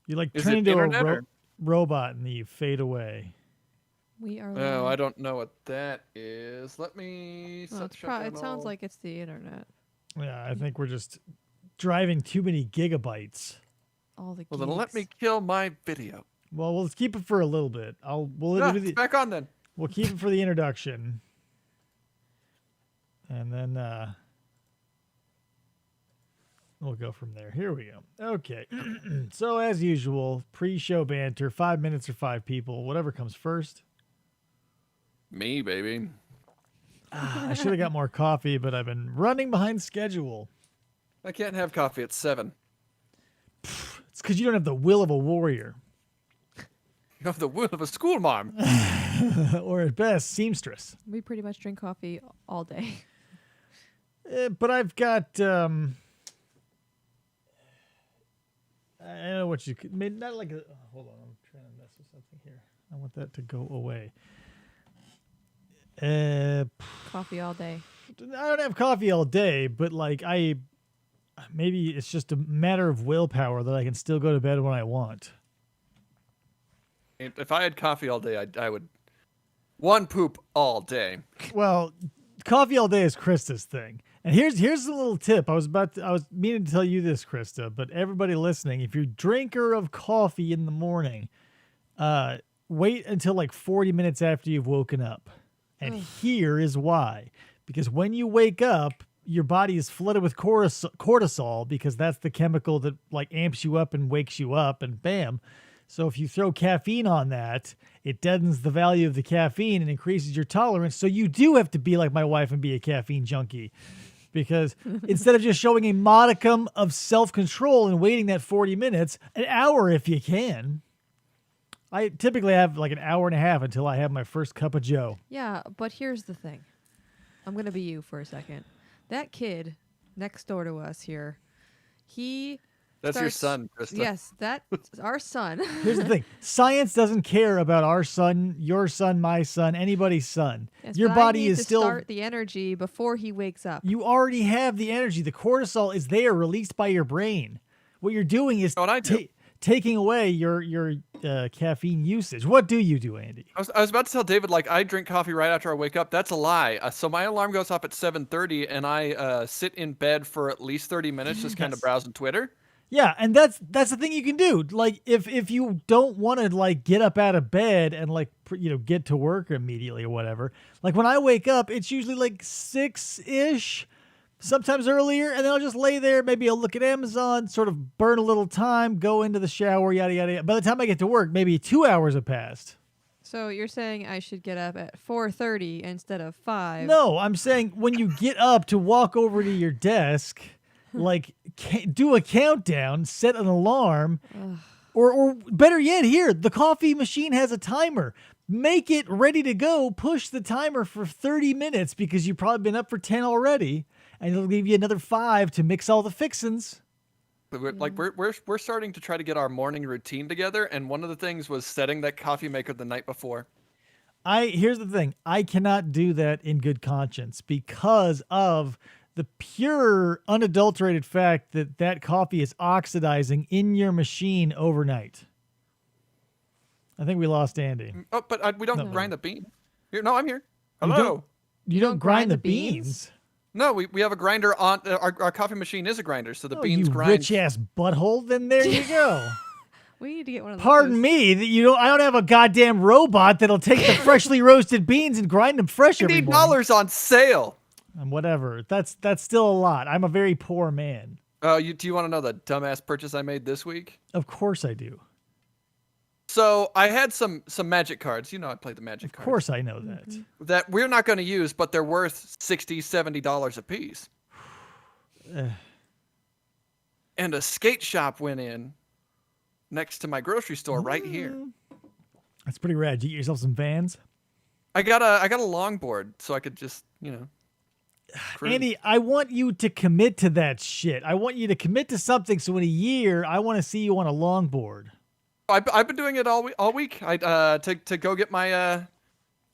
You like Is turn it into internet a or? robot and then you fade away. We are Oh, live. I don't know what that is. Let me Well, shut down it sounds all. like it's the internet. Yeah, I think we're just driving too many gigabytes. All the Well, then let me geeks. kill my video. Well, let's keep it for a little bit. Yeah, it's back on then. We'll keep it for the introduction, and then we'll go from there. Here we go. Okay. So as usual, pre-show banter. 5 minutes or 5 people, whatever comes first. Me, baby. I should have got more coffee, but I've been running behind schedule. I can't have coffee at 7. It's because you don't have the will of a warrior, You have the will of a school mom. or at best, seamstress. We pretty much drink coffee all day. But I've got I don't know what you could. Not like a. Hold on, I'm trying to mess with something here. I want that to go away. Coffee all day. I don't have coffee all day, but like maybe it's just a matter of willpower that I can still go to bed when I want. If I had coffee all day, I would poop all day. Well, coffee all day is Krista's thing. And here's a little tip. I was meaning to tell you this, Krista, but everybody listening, if you're a drinker of coffee in the morning, wait until like 40 minutes after you've woken up. And here is why. Because when you wake up, your body is flooded with cortisol because that's the chemical that like amps you up and wakes you up, and bam. So if you throw caffeine on that, it deadens the value of the caffeine and increases your tolerance. So you do have to be like my wife and be a caffeine junkie, because instead of just showing a modicum of self-control and waiting that 40 minutes, an hour if you can. I typically have like an hour and a half until I have my first cup of joe. Yeah, but here's the thing. I'm going to be you for a second. That kid next door to us here, That's your son, Krista. Yes, that's our son. Here's the thing. Science doesn't care about our son, your son, my son, anybody's son. Yes, Your but I body need is to still... start the energy before he wakes up. You already have the energy. The cortisol is there, released by your brain. What you're doing is What I do. taking away your caffeine usage. What do you do, Andy? I was about to tell David, like, I drink coffee right after I wake up. That's a lie. So my alarm goes off at 7:30, and I sit in bed for at least 30 minutes, just kind of browsing Twitter. Yeah, and that's the thing you can do. Like, if you don't want to like get up out of bed and like get to work immediately or whatever. Like when I wake up, it's usually like 6-ish. Sometimes earlier, and then I'll just lay there. Maybe I'll look at Amazon, sort of burn a little time, go into the shower, yada, yada, yada. By the time I get to work, maybe 2 hours have passed. So you're saying I should get up at 4:30 instead of 5? No, I'm saying when you get up to walk over to your desk, like do a countdown, set an alarm, or better yet, here, the coffee machine has a timer. Make it ready to go. Push the timer for 30 minutes because you've probably been up for 10 already. And it'll give you another 5 to mix all the fixins. But we're starting to try to get our morning routine together, and one of the things was setting that coffee maker the night before. Here's the thing. I cannot do that in good conscience because of the pure, unadulterated fact that coffee is oxidizing in your machine overnight. I think we lost Andy. Oh, but we don't grind the bean. Here, no, I'm here. You Hello. You don't grind the beans? No, we have a grinder on our coffee machine is a grinder, so the beans you grind. rich ass butthole. Then there you go. We need to get one of those. Pardon me, that I don't have a goddamn robot that'll take the freshly roasted beans and grind them fresh every morning. $80 on sale. And whatever. That's still a lot. I'm a very poor man. Do you want to know the dumbass purchase I made this week? Of course I do. So I had some magic cards. You know I play the magic cards. Of course I know that. That we're not going to use, but they're worth $60, $70 a piece. And a skate shop went in next to my grocery store right here. That's pretty rad. Did you get yourself some Vans? I got a longboard so I could just, cruise. Andy, I want you to commit to that shit. I want you to commit to something so in a year I want to see you on a longboard. I've been doing it all week. To go get my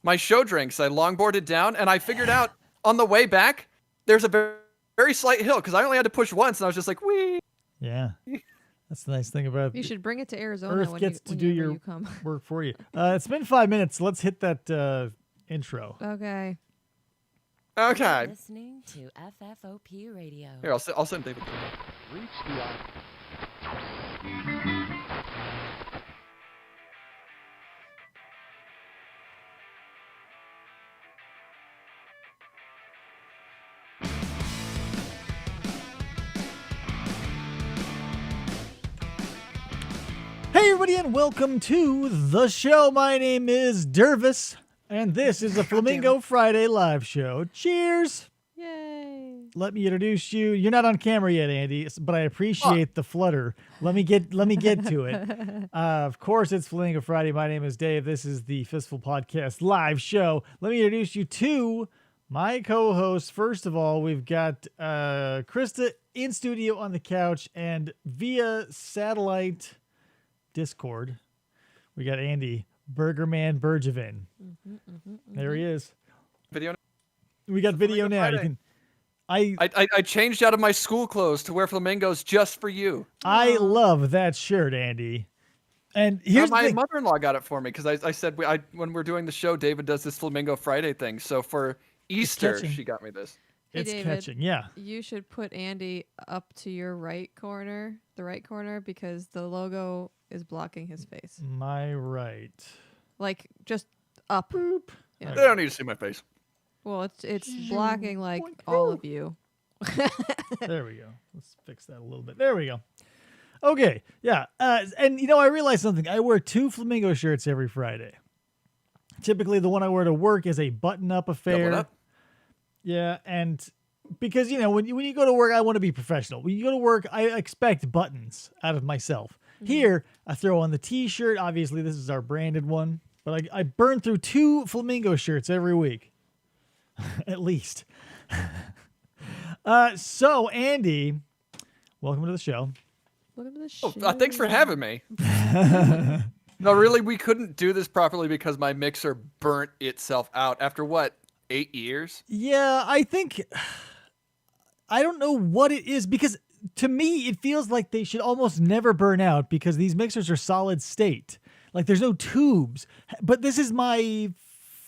my show drinks. I longboarded down, and I figured out on the way back there's a very, very slight hill because I only had to push once, and I was just like, wee. Yeah. That's the nice thing about You should bring it to Arizona Earth when gets to do whenever your you come. work for you. It's been 5 minutes. Let's hit that intro. Okay. Okay. Listening to FFOP Radio. Here, I'll send David. Reach the Hey, everybody, and welcome to the show. My name is Dervis, and this is the Flamingo Friday live show. Cheers! Yay. Let me introduce you. You're not on camera yet, Andy, but I appreciate the flutter. Let me get to it. Of course, it's Flamingo Friday. My name is Dave. This is the Fistful Podcast live show. Let me introduce you to my co-hosts. First of all, we've got Krista in studio on the couch, and via satellite Discord, we got Andy Burgerman Burgerman. There he is. Video. We got video now. You can. I changed out of my school clothes to wear flamingos just for you. I love that shirt, Andy. And here's the my thing. mother-in-law got it for me because I said when we're doing the show, David does this Flamingo Friday thing. So for Easter, catching. she got me this. Hey, It's David, catching, yeah. You should put Andy up to your right corner, because the logo is blocking his face. My right. Like, just up. Boop. Yeah. They don't need to see my face. Well, it's blocking, like, all of you. There we go. Let's fix that a little bit. There we go. Okay, yeah. And, I realized something. I wear 2 Flamingo shirts every Friday. Typically, the one I wear to work is a button-up affair. Double up. Yeah, and because, when you go to work, I want to be professional. When you go to work, I expect buttons out of myself. Here, I throw on the T-shirt. Obviously, this is our branded one. But I burn through 2 Flamingo shirts every week. At least. So, Andy, welcome to the show. Welcome to the Oh, show. thanks for having me. No, really, we couldn't do this properly because my mixer burnt itself out after what? 8 years? Yeah, I don't know what it is, because to me, it feels like they should almost never burn out because these mixers are solid state. Like, there's no tubes. But this is my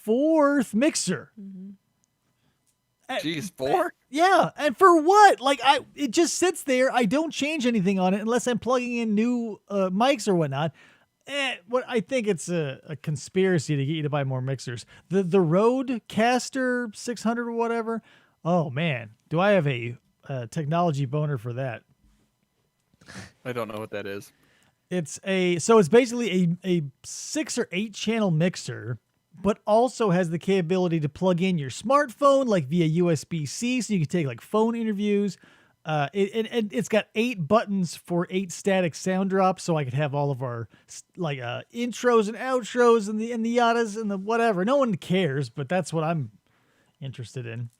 4th mixer. Jeez, 4? Yeah, and for what? Like, it just sits there. I don't change anything on it unless I'm plugging in new mics or whatnot. What I think it's a conspiracy to get you to buy more mixers. The Rodecaster 600 or whatever. Oh man, do I have a technology boner for that? I don't know what that is. It's basically a 6 or 8 channel mixer, but also has the capability to plug in your smartphone like via USB-C, so you can take like phone interviews. It's got 8 buttons for 8 static sound drops, so I could have all of our intros and outros and the yadas and the whatever. No one cares, but that's what I'm interested in.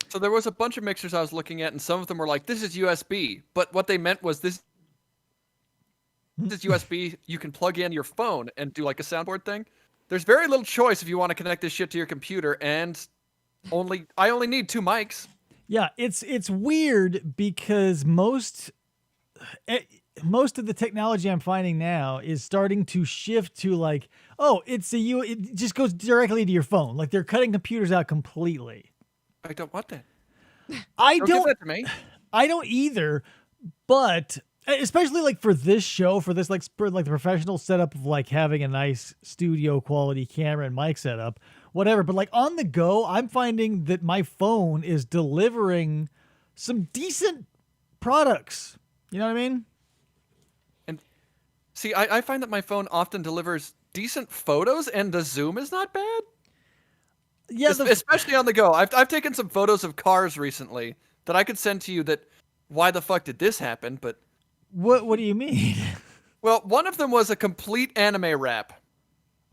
So there was a bunch of mixers I was looking at, and some of them were like, this is USB. But what they meant was this is USB. You can plug in your phone and do like a soundboard thing. There's very little choice if you want to connect this shit to your computer, and I only need 2 mics. Yeah, it's weird because most of the technology I'm finding now is starting to shift to like, it just goes directly to your phone. Like, they're cutting computers out completely. I don't want that. Don't give that to me. I don't either, but especially like for this show, for this like the professional setup of like having a nice studio quality camera and mic setup, whatever. But like on the go, I'm finding that my phone is delivering some decent products. You know what I mean? And see, I find that my phone often delivers decent photos, and the zoom is not bad. Yeah, especially on the go. I've taken some photos of cars recently that I could send to you. That why the fuck did this happen? But what do you mean? Well, one of them was a complete anime wrap.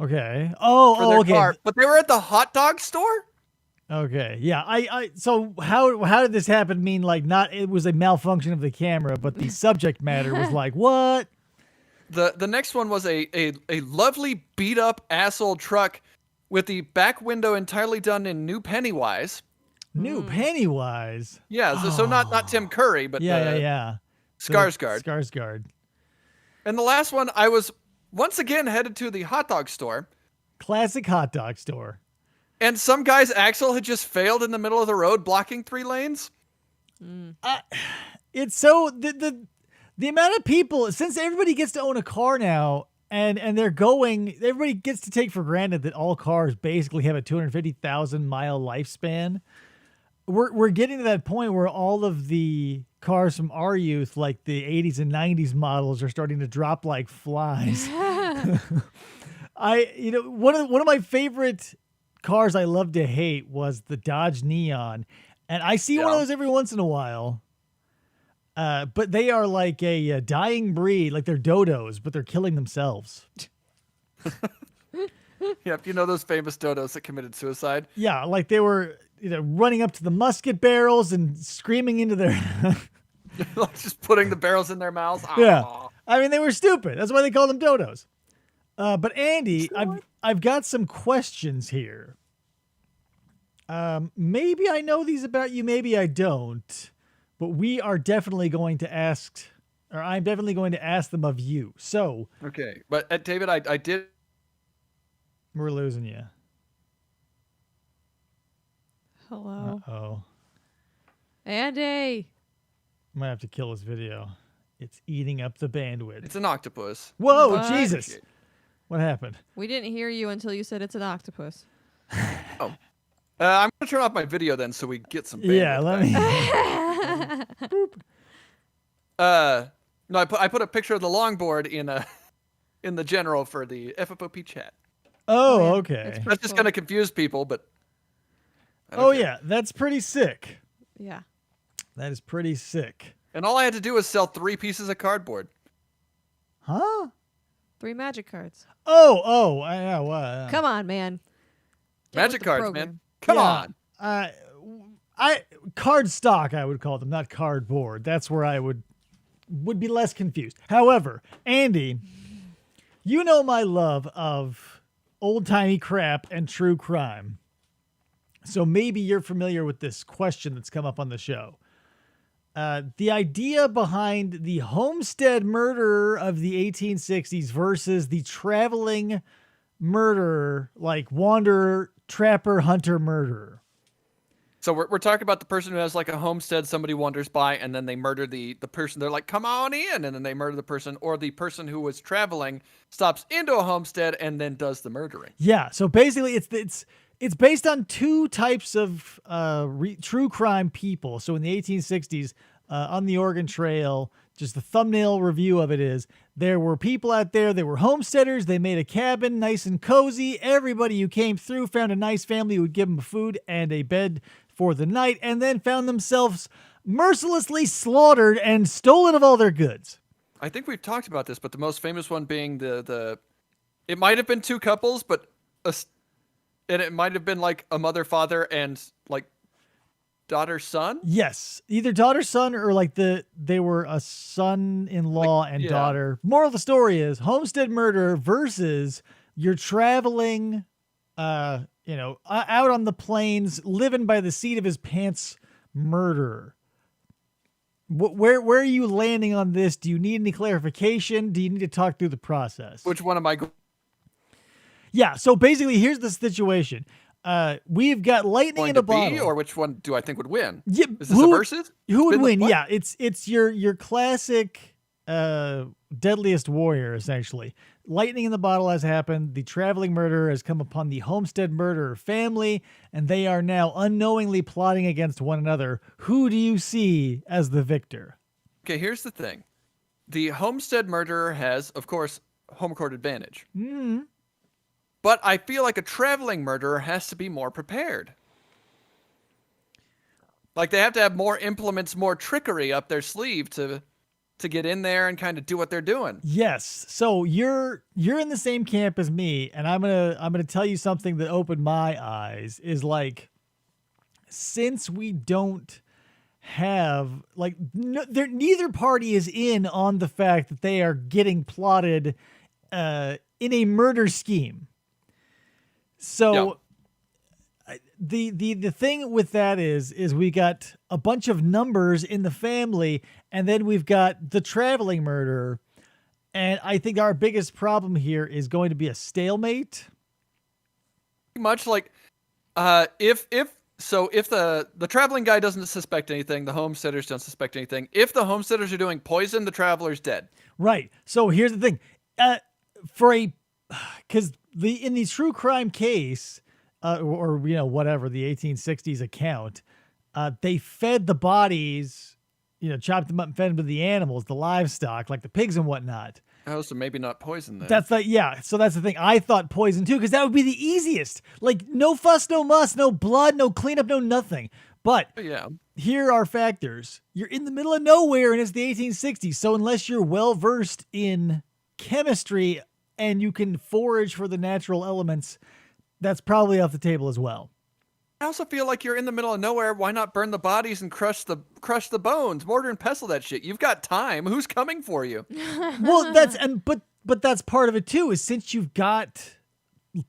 Okay. For their okay. car, but they were at the hot dog store. Okay. Yeah. So how did this happen? Mean like not it was a malfunction of the camera, but the subject matter was like what? The next one was a lovely beat up asshole truck with the back window entirely done in new Pennywise. New Pennywise. Yeah, so not Tim Curry, but Yeah. Skarsgård. Skarsgård. And the last one, I was once again headed to the hot dog store, Classic hot dog store. and some guy's axle had just failed in the middle of the road, blocking 3 lanes. It's so the amount of people, since everybody gets to own a car now, and everybody gets to take for granted that all cars basically have a 250,000 mile lifespan. We're getting to that point where all of the cars from our youth, like the 80s and 90s models, are starting to drop like flies. One of my favorite cars I love to hate was the Dodge Neon, and I see one of those every once in a while. But they are like a dying breed, like they're dodos, but they're killing themselves. Yep, you know those famous dodos that committed suicide? Yeah, like they were running up to the musket barrels and screaming into their... Like just putting the barrels in their mouths. Yeah. Aw. I mean, they were stupid. That's why they called them dodos. But Andy, I've got some questions here. Maybe I know these about you, maybe I don't. But we are definitely going to ask, or I'm definitely going to ask them of you. So Okay, but David, I did. we're losing you. Hello. Uh-oh. Andy. I might have to kill this video. It's eating up the bandwidth. It's an octopus. Whoa, What? Jesus. What happened? We didn't hear you until you said it's an octopus. I'm gonna turn off my video then, so we get some. Bandwidth Yeah, let back. me. No, I put a picture of the longboard in the general for the FFOP chat. Oh, yeah. okay. That's That's just cool. gonna confuse people, but. I don't Oh, care. yeah. That's pretty sick. Yeah. That is pretty sick. And all I had to do was sell 3 pieces of cardboard. Huh? 3 magic cards. Oh, yeah, well, Come on, man. Get Magic with the cards, program. man. Come on. I card stock, I would call them, not cardboard. That's where I would be less confused. However, Andy, you know my love of old-timey crap and true crime. So maybe you're familiar with this question that's come up on the show. The idea behind the Homestead murderer of the 1860s versus the traveling murderer, like wanderer, trapper, hunter, murderer. So we're talking about the person who has like a homestead, somebody wanders by, and then they murder the person. They're like, come on in, and then they murder the person. Or the person who was traveling stops into a homestead and then does the murdering. Yeah, so basically it's based on 2 types of true crime people. So in the 1860s, on the Oregon Trail, just the thumbnail review of it is, there were people out there, they were homesteaders, they made a cabin nice and cozy. Everybody who came through found a nice family who would give them food and a bed for the night, and then found themselves mercilessly slaughtered and stolen of all their goods. I think we've talked about this, but the most famous one being the it might have been 2 couples, but and it might have been like a mother, father, and like daughter, son. Yes, either daughter, son, or like they were a son-in-law and yeah. daughter. Moral of the story is homestead murder versus you're traveling, out on the plains, living by the seat of his pants murderer. Where are you landing on this? Do you need any clarification? Do you need to talk through the process? Which one am I? Yeah, so basically, here's the situation. We've got lightning Going in to a bottle. be, or which one do I think would win? Yeah, Is this a versus? Who would win? What? Yeah, it's your classic deadliest warrior, essentially. Lightning in the bottle has happened. The traveling murderer has come upon the homestead murderer family, and they are now unknowingly plotting against one another. Who do you see as the victor? Okay, here's the thing. The homestead murderer has, of course, home court advantage. Mm-hmm. But I feel like a traveling murderer has to be more prepared. Like they have to have more implements, more trickery up their sleeve to get in there and kind of do what they're doing. Yes. So you're in the same camp as me, and I'm gonna tell you something that opened my eyes. Is like, since we don't have neither party is in on the fact that they are getting plotted in a murder scheme. So the thing with that is we got a bunch of numbers in the family, and then we've got the traveling murderer. And I think our biggest problem here is going to be a stalemate. Much like if the traveling guy doesn't suspect anything, the homesteaders don't suspect anything. If the homesteaders are doing poison, the traveler's dead. Right. So here's the thing. Because in the true crime case, or whatever, the 1860s account, they fed the bodies, chopped them up and fed them to the animals, the livestock, like the pigs and whatnot. Oh, so maybe not poison then. So that's the thing. I thought poison too, because that would be the easiest. Like, no fuss, no muss, no blood, no cleanup, no nothing. But yeah, here are factors. You're in the middle of nowhere and it's the 1860s. So unless you're well versed in chemistry and you can forage for the natural elements, that's probably off the table as well. I also feel like you're in the middle of nowhere. Why not burn the bodies and crush the bones, mortar and pestle that shit? You've got time. Who's coming for you? Well, but that's part of it too. Is since you've got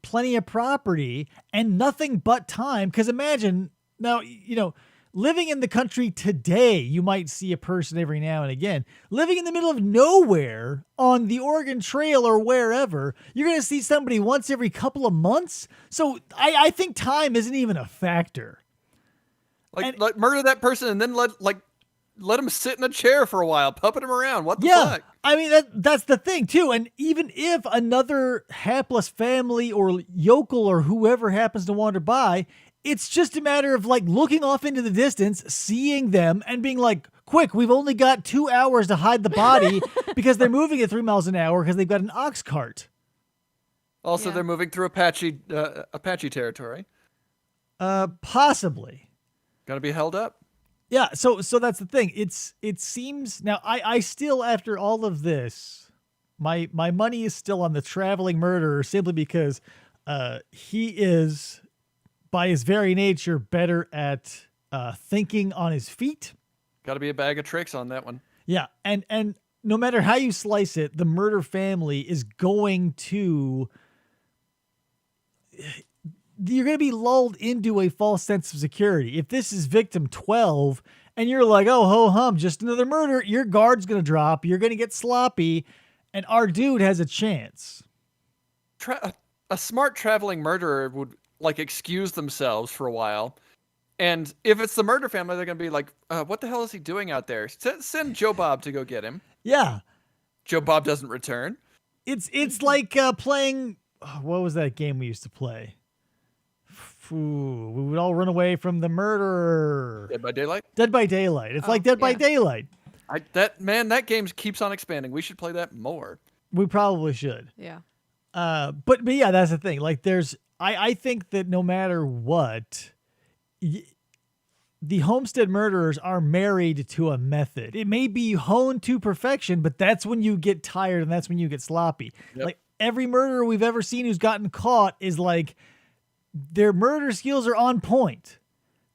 plenty of property and nothing but time. Because imagine now, living in the country today, you might see a person every now and again. Living in the middle of nowhere on the Oregon Trail or wherever, you're going to see somebody once every couple of months. So I think time isn't even a factor. Like murder that person and then let him sit in a chair for a while, puppet him around. What the fuck? I mean, that's the thing too. And even if another hapless family or yokel or whoever happens to wander by, it's just a matter of looking off into the distance, seeing them and being like, quick, we've only got 2 hours to hide the body because they're moving at 3 miles an hour because they've got an ox cart. Also, they're moving through Apache territory. Possibly. Gonna be held up. Yeah. So that's the thing. It seems now I still, after all of this, my money is still on the traveling murderer simply because he is, by his very nature, better at thinking on his feet. Got to be a bag of tricks on that one. Yeah, and no matter how you slice it, the murder family is going to... You're going to be lulled into a false sense of security. If this is victim 12 and you're like, oh, ho hum, just another murder, your guard's going to drop, you're going to get sloppy, and our dude has a chance. A smart traveling murderer would excuse themselves for a while. And if it's the murder family, they're going to be like, what the hell is he doing out there? Send Joe Bob to go get him. Yeah. Joe Bob doesn't return. It's like playing, what was that game we used to play? Ooh, we would all run away from the murderer. Dead by Daylight? Dead by Daylight. It's like Dead by Daylight. That game keeps on expanding. We should play that more. We probably should. Yeah. But yeah, that's the thing. I think that no matter what, the Homestead murderers are married to a method. It may be honed to perfection, but that's when you get tired and that's when you get sloppy. Yep. Every murderer we've ever seen who's gotten caught is their murder skills are on point,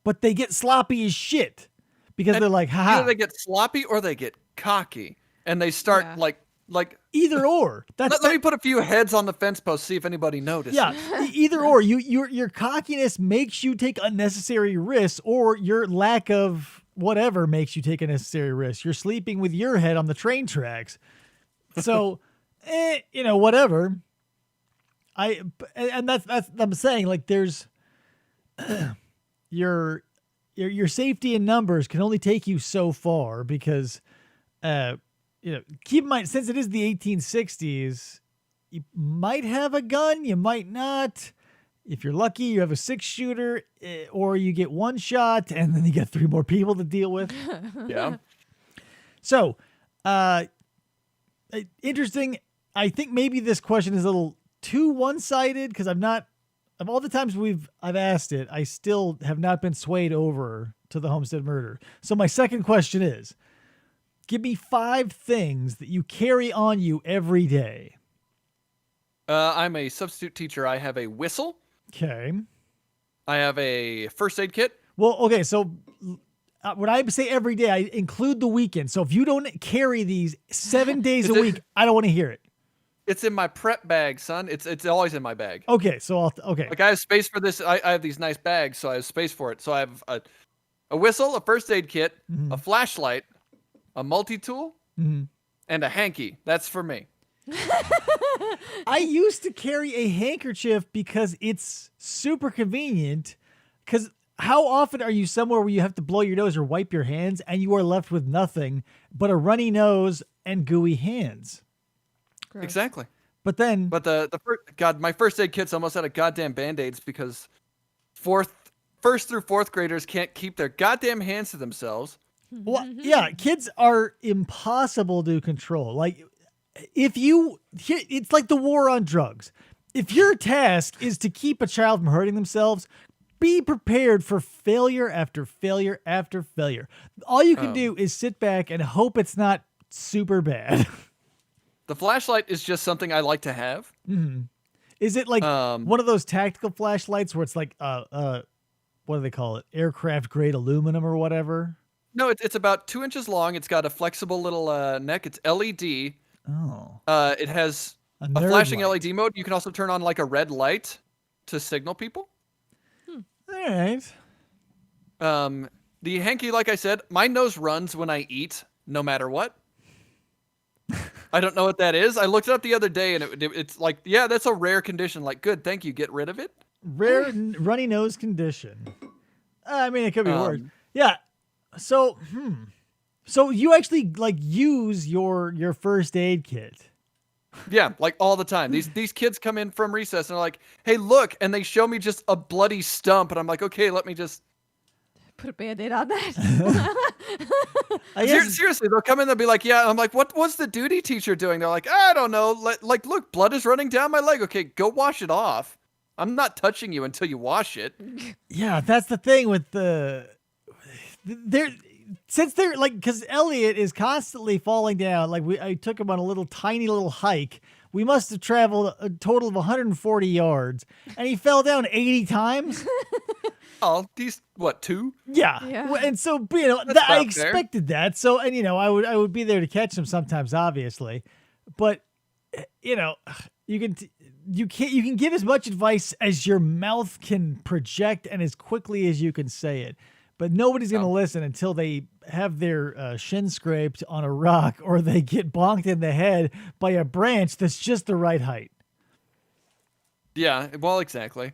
but they get sloppy as shit because they're like, haha. Either they get sloppy or they get cocky and they start either or. Let me put a few heads on the fence post, see if anybody notices. Yeah, either or. Your cockiness makes you take unnecessary risks, or your lack of whatever makes you take unnecessary risks. You're sleeping with your head on the train tracks. So, whatever. That's I'm saying, there's your safety in numbers can only take you so far because keep in mind, since it is the 1860s, you might have a gun, you might not. If you're lucky, you have a 6-shooter, or you get one shot and then you get 3 more people to deal with. Yeah. So, interesting. I think maybe this question is a little too one-sided because of all the times I've asked it, I still have not been swayed over to the Homestead murder. So my second question is, give me 5 things that you carry on you every day. I'm a substitute teacher. I have a whistle. Okay. I have a first aid kit. Well, okay, so when I say every day, I include the weekend. So if you don't carry these 7 days a week, I don't want to hear it. It's in my prep bag, son. It's always in my bag. Okay, so okay. I have space for this. I have these nice bags, so I have space for it. So I have a whistle, a first aid kit, a flashlight, a multi-tool, and a hanky. That's for me. I used to carry a handkerchief because it's super convenient. Because how often are you somewhere where you have to blow your nose or wipe your hands and you are left with nothing but a runny nose and gooey hands? Gross. Exactly. But then, But my first aid kit's almost out of goddamn Band-Aids because first through fourth graders can't keep their goddamn hands to themselves. well, yeah, kids are impossible to control. Like, it's like the war on drugs. If your task is to keep a child from hurting themselves, be prepared for failure after failure after failure. All you can do is sit back and hope it's not super bad. The flashlight is just something I like to have. Is it like one of those tactical flashlights where it's like what do they call it? Aircraft grade aluminum or whatever? No, it's about 2 inches long. It's got a flexible little neck. It's LED. Oh. It has A a nerd flashing light. LED mode. You can also turn on like a red light to signal people. All right. The hanky, like I said, my nose runs when I eat, no matter what. I don't know what that is. I looked it up the other day, and it's like, yeah, that's a rare condition. Like, good, thank you. Get rid of it. Rare runny nose condition. I mean, it could be worse. Yeah. So, So you actually like use your first aid kit. Yeah, like all the time. These kids come in from recess and they're like, "Hey, look!" and they show me just a bloody stump, and I'm like, "Okay, let me just." Put a Band-Aid on that. I guess Seriously, they'll come in, they'll be like, "Yeah." I'm like, "What was the duty teacher doing?" They're like, "I don't know. Like, look, blood is running down my leg. Okay, go wash it off. I'm not touching you until you wash it." yeah, that's the thing with they're like, because Elliot is constantly falling down. Like I took him on a tiny little hike. We must have traveled a total of 140 yards, and he fell down 80 times. Oh, these what 2? Yeah. Yeah. Well, and so That's I about fair. expected that. So, and I would be there to catch him sometimes, obviously, but you can give as much advice as your mouth can project and as quickly as you can say it, but nobody's going to listen until they have their shin scraped on a rock or they get bonked in the head by a branch that's just the right height. Yeah, well, exactly.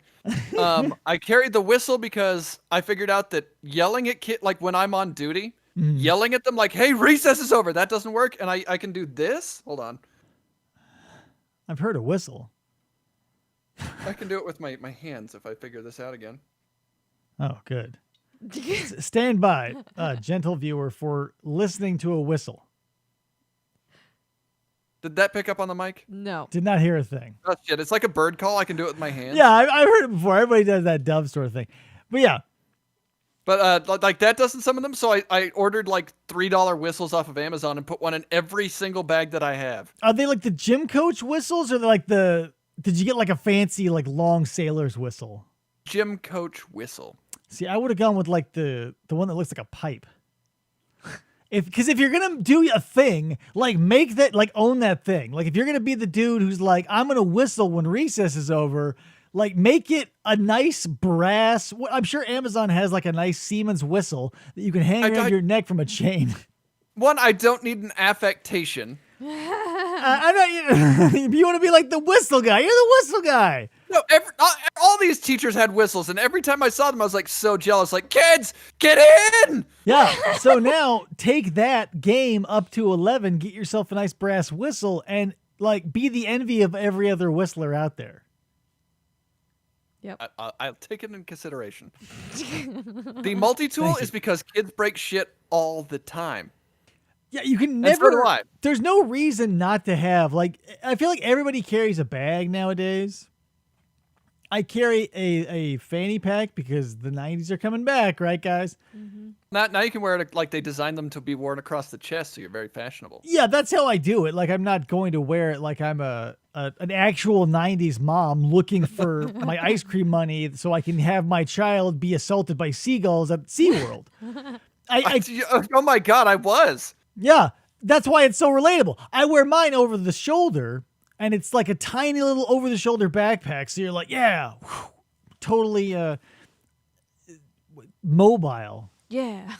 I carried the whistle because I figured out that yelling at kids, like when I'm on duty, yelling at them like, "Hey, recess is over," that doesn't work. And I can do this. Hold on. I've heard a whistle. I can do it with my hands if I figure this out again. Oh, good. Stand by, gentle viewer, for listening to a whistle. Did that pick up on the mic? No. Did not hear a thing. Oh, shit. It's like a bird call. I can do it with my hands. Yeah, I've heard it before. Everybody does that dove sort of thing. But yeah, But like that doesn't some of them. So I ordered like $3 whistles off of Amazon and put one in every single bag that I have. are they like the gym coach whistles, or they're like did you get like a fancy like long sailor's whistle? Gym coach whistle. See, I would have gone with like the one that looks like a pipe. Because if you're gonna do a thing, like make that, like own that thing. Like if you're gonna be the dude who's like, I'm gonna whistle when recess is over, like make it a nice brass. I'm sure Amazon has like a nice Siemens whistle that you can hang around your neck from a chain. One, I don't need an affectation. I'm not. You want to be like the whistle guy? You're the whistle guy. No, all these teachers had whistles, and every time I saw them, I was like so jealous. Like, kids, get in! Yeah. So now take that game up to 11. Get yourself a nice brass whistle, and like be the envy of every other whistler out there. Yep. I'll take it in consideration. The multi-tool is because kids break shit all the time. Yeah, you can And never. so do I. There's no reason not to have, like, I feel like everybody carries a bag nowadays. I carry a fanny pack because the 90s are coming back, right, guys? Now you can wear it like they designed them to be worn across the chest, so you're very fashionable. Yeah, that's how I do it. Like, I'm not going to wear it like I'm an actual 90s mom looking for my ice cream money so I can have my child be assaulted by seagulls at SeaWorld. Oh my god, I was. Yeah, that's why it's so relatable. I wear mine over the shoulder, and it's like a tiny little over-the-shoulder backpack. So you're like, yeah, totally mobile. Yeah.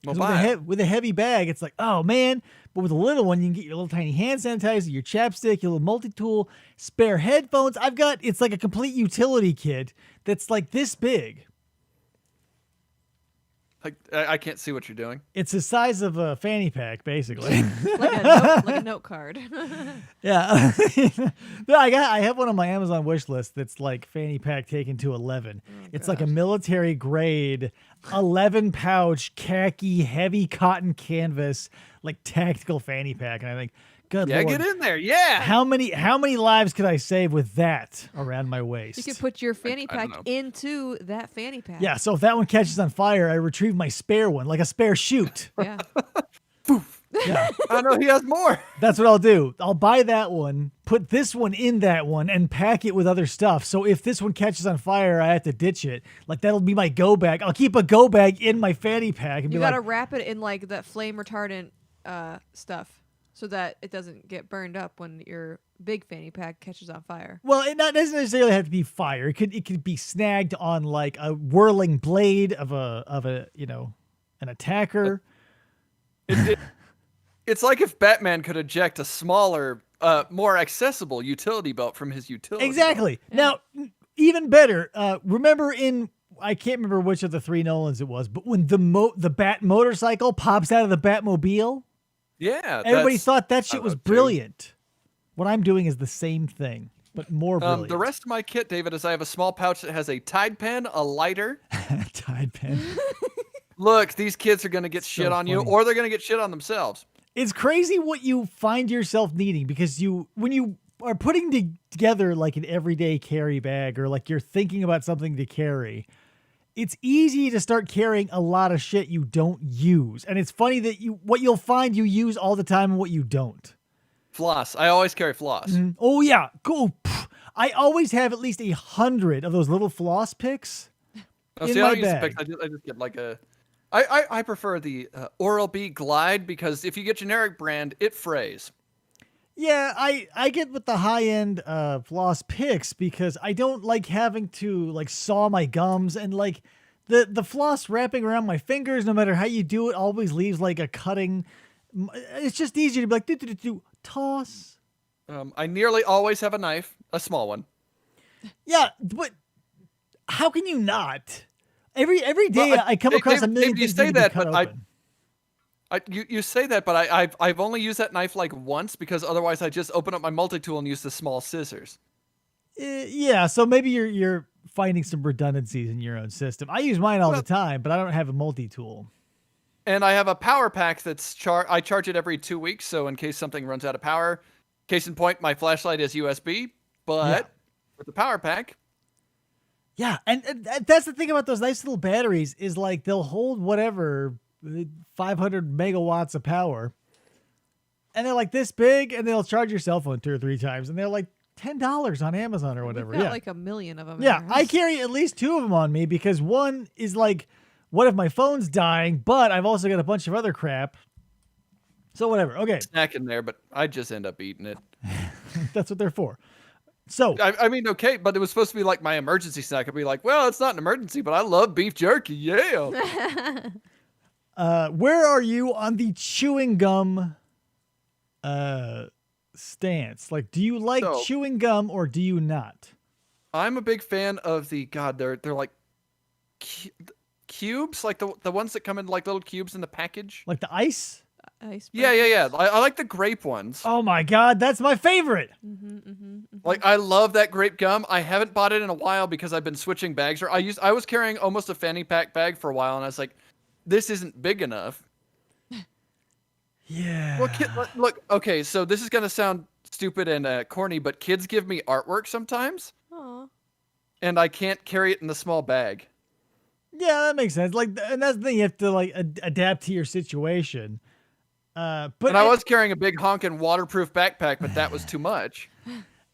'Cause Mobile. with a heavy bag, it's like, oh man. But with a little one, you can get your little tiny hand sanitizer, your chapstick, your little multi-tool, spare headphones. It's like a complete utility kit that's like this big. I can't see what you're doing. It's the size of a fanny pack, basically. like a note card. Yeah. I have one on my Amazon wish list that's like fanny pack taken to 11. It's like a military grade 11 pouch khaki heavy cotton canvas like tactical fanny pack, and I think, good Lord, Get in there. Yeah. how many lives could I save with that around my waist? You could put your fanny I don't pack know. into that fanny pack. Yeah, so if that one catches on fire, I retrieve my spare one, like a spare chute. Yeah. Yeah, I know he has more. that's what I'll do. I'll buy that one, put this one in that one, and pack it with other stuff. So if this one catches on fire, I have to ditch it. Like, that'll be my go bag. I'll keep a go bag in my fanny pack and You be gotta like, wrap it in like that flame retardant stuff so that it doesn't get burned up when your big fanny pack catches on fire. well, it doesn't necessarily have to be fire. It could be snagged on like a whirling blade of a an attacker. It's like if Batman could eject a smaller, more accessible utility belt from his utility belt. Exactly. Now, even better, remember I can't remember which of the three Nolans it was, but when the Bat motorcycle pops out of the Batmobile, Yeah. everybody thought that shit I was love too. brilliant. What I'm doing is the same thing, but more brilliant. The rest of my kit, David, is I have a small pouch that has a Tide pen, a lighter. Tide pen. Look, these kids are going to get So shit on you, funny. or they're going to get shit on themselves. It's crazy what you find yourself needing, because when you are putting together like an everyday carry bag, or like you're thinking about something to carry, it's easy to start carrying a lot of shit you don't use. And it's funny that what you'll find you use all the time and what you don't. Floss. I always carry floss. Oh yeah, cool. I always have at least 100 of those little floss picks Oh, in see, I my don't use the bag. picks. I just get like a. I prefer the Oral-B Glide, because if you get generic brand, it frays. Yeah, I get with the high end floss picks because I don't like having to like saw my gums, and like the floss wrapping around my fingers, no matter how you do it, always leaves like a cutting. It's just easier to be like toss. I nearly always have a knife, a small one. Yeah, but how can you not? Every day Well, I come across a Dave, million you things say that need to that, be cut but open. You say that, but I've only used that knife like once, because otherwise I just open up my multi-tool and use the small scissors. Yeah, so maybe you're finding some redundancies in your own system. I use mine all the time, but I don't have a multi-tool. And I have a power pack that's I charge it every 2 weeks, so in case something runs out of power. Case in point, my flashlight is USB, but with the power pack, Yeah, and that's the thing about those nice little batteries is like they'll hold whatever 500 megawatts of power, and they're like this big, and they'll charge your cell phone 2 or 3 times, and they're like $10 on Amazon or whatever. We've got Yeah, like a million of them. yeah. I carry at least 2 of them on me because one is like, what if my phone's dying? But I've also got a bunch of other crap. So whatever. Okay, snack in there, but I just end up eating it. that's what they're for. So I mean, okay, but it was supposed to be like my emergency snack. I'd be like, well, it's not an emergency, but I love beef jerky. Yeah. where are you on the chewing gum stance? Like, do you like So- chewing gum or do you not? I'm a big fan of they're like cubes, like the ones that come in like little cubes in the package. Like the ice? Yeah. I like the grape ones. Oh my God, that's my favorite. Like, I love that grape gum. I haven't bought it in a while because I've been switching bags. Or I was carrying almost a fanny pack bag for a while, and I was like, this isn't big enough. Yeah. Well, look, okay, so this is gonna sound stupid and corny, but kids give me artwork sometimes, Aw. and I can't carry it in the small bag. Yeah, that makes sense. Like, and that's the thing, you have to like adapt to your situation. But And I was carrying a big honking waterproof backpack, but that was too much.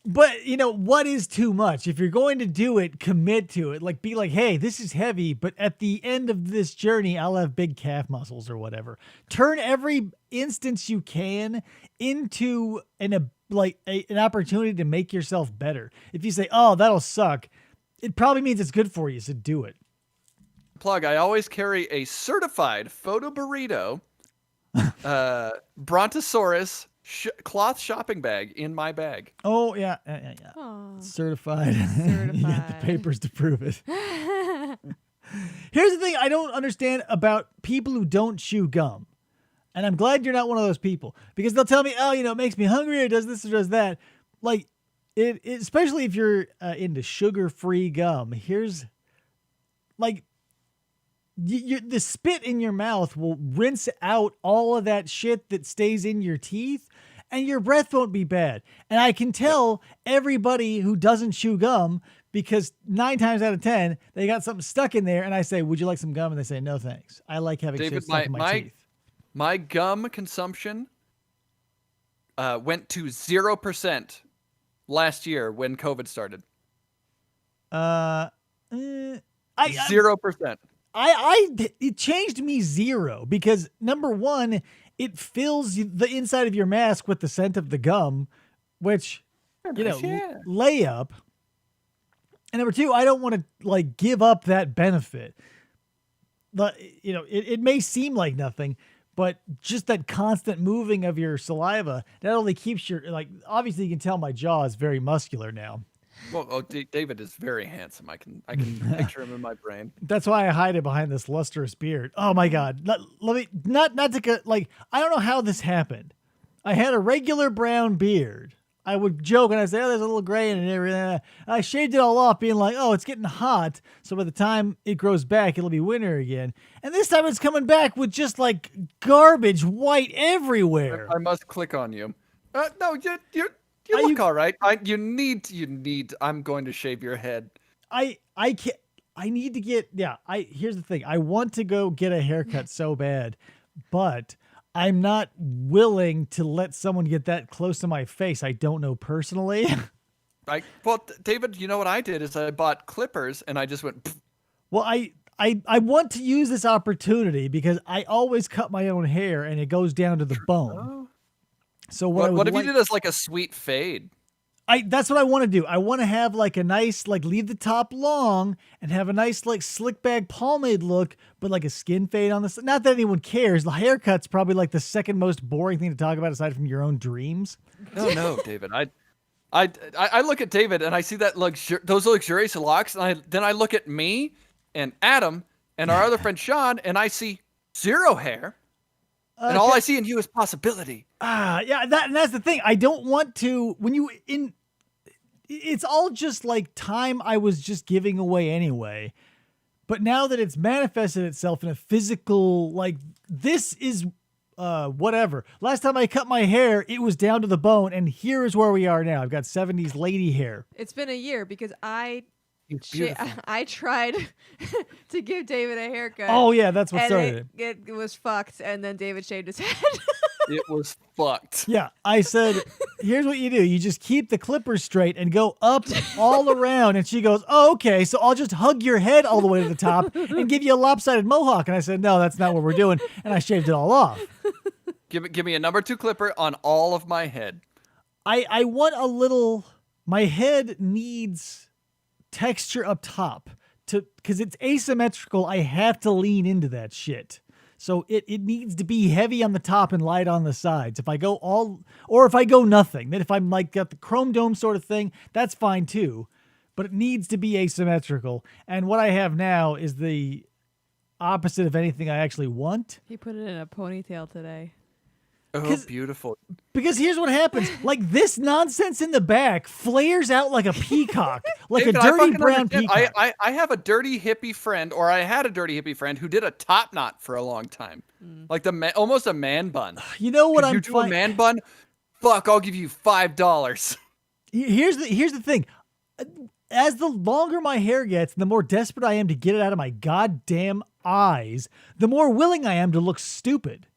But you know what is too much? If you're going to do it, commit to it. Like, be like, hey, this is heavy, but at the end of this journey, I'll have big calf muscles or whatever. Turn every instance you can into an opportunity to make yourself better. If you say, oh, that'll suck, it probably means it's good for you, so do it. Plug, I always carry a certified photo burrito Brontosaurus cloth shopping bag in my bag. Oh yeah. Aw. Certified. You got the Certified. papers to prove it. Here's the thing I don't understand about people who don't chew gum. And I'm glad you're not one of those people, because they'll tell me, oh, it makes me hungry, or does this or does that. Like, especially if you're into sugar-free gum, here's, like, the spit in your mouth will rinse out all of that shit that stays in your teeth, and your breath won't be bad. And I can tell everybody who doesn't chew gum, because 9 times out of 10, they got something stuck in there, and I say, would you like some gum? And they say, no, thanks. I like having David, shit stuck in my teeth. My gum consumption went to 0% last year when COVID started. 0%. It changed me 0, because number one, it fills the inside of your mask with the scent of the gum, which, lay up. And number two, I don't want to like give up that benefit. But, it may seem like nothing, but just that constant moving of your saliva, that only keeps obviously you can tell my jaw is very muscular now. Well, David is very handsome. I can picture him in my brain. That's why I hide it behind this lustrous beard. Oh my God. Let me, not to, like, I don't know how this happened. I had a regular brown beard. I would joke and I'd say, oh, there's a little gray in it and everything. I shaved it all off, being like, oh, it's getting hot. So by the time it grows back, it'll be winter again. And this time it's coming back with just like garbage white everywhere. I must click on you. No, you look all right. You need. I'm going to shave your head. I can't. I need to get. Yeah. Here's the thing. I want to go get a haircut so bad, but I'm not willing to let someone get that close to my face I don't know personally. David, you know what I did is I bought clippers and I just went. Pfft. Well, I want to use this opportunity because I always cut my own hair and it goes down to the bone. So what if you did as like a sweet fade? That's what I want to do. I want to have like a nice, like leave the top long and have a nice like slick back pomade look, but like a skin fade on this. Not that anyone cares. The haircut's probably like the second most boring thing to talk about aside from your own dreams. No, David. I look at David and I see that those luxurious locks, and then I look at me and Adam and our other friend Sean, and I see 0 hair. And all I see in you is possibility. Yeah, that's the thing. I don't want to, it's all just like time I was just giving away anyway. But now that it's manifested itself in a physical, like, this is whatever. Last time I cut my hair, it was down to the bone, and here is where we are now. I've got 70s lady hair. It's been a year because I Beautiful. I tried to give David a haircut. Oh yeah, that's what and started it. It was fucked, and then David shaved his head. It was fucked. Yeah, I said, here's what you do. You just keep the clippers straight and go up all around. And she goes, oh, okay, so I'll just hug your head all the way to the top and give you a lopsided mohawk. And I said, no, that's not what we're doing. And I shaved it all off. Give me a number 2 clipper on all of my head. I want a little, my head needs texture up top because it's asymmetrical. I have to lean into that shit. So it needs to be heavy on the top and light on the sides. If I go or if I go nothing, then if I'm like got the chrome dome sort of thing, that's fine too. But it needs to be asymmetrical. And what I have now is the opposite of anything I actually want. He put it in a ponytail today. Oh, beautiful. Because here's what happens. Like this nonsense in the back flares out like a peacock, like David, a dirty brown peacock. I have a dirty hippie friend, or I had a dirty hippie friend who did a top knot for a long time. Like almost a man bun. You know what you do a man bun? Fuck, I'll give you $5. Here's the thing. As the longer my hair gets, the more desperate I am to get it out of my goddamn eyes, the more willing I am to look stupid.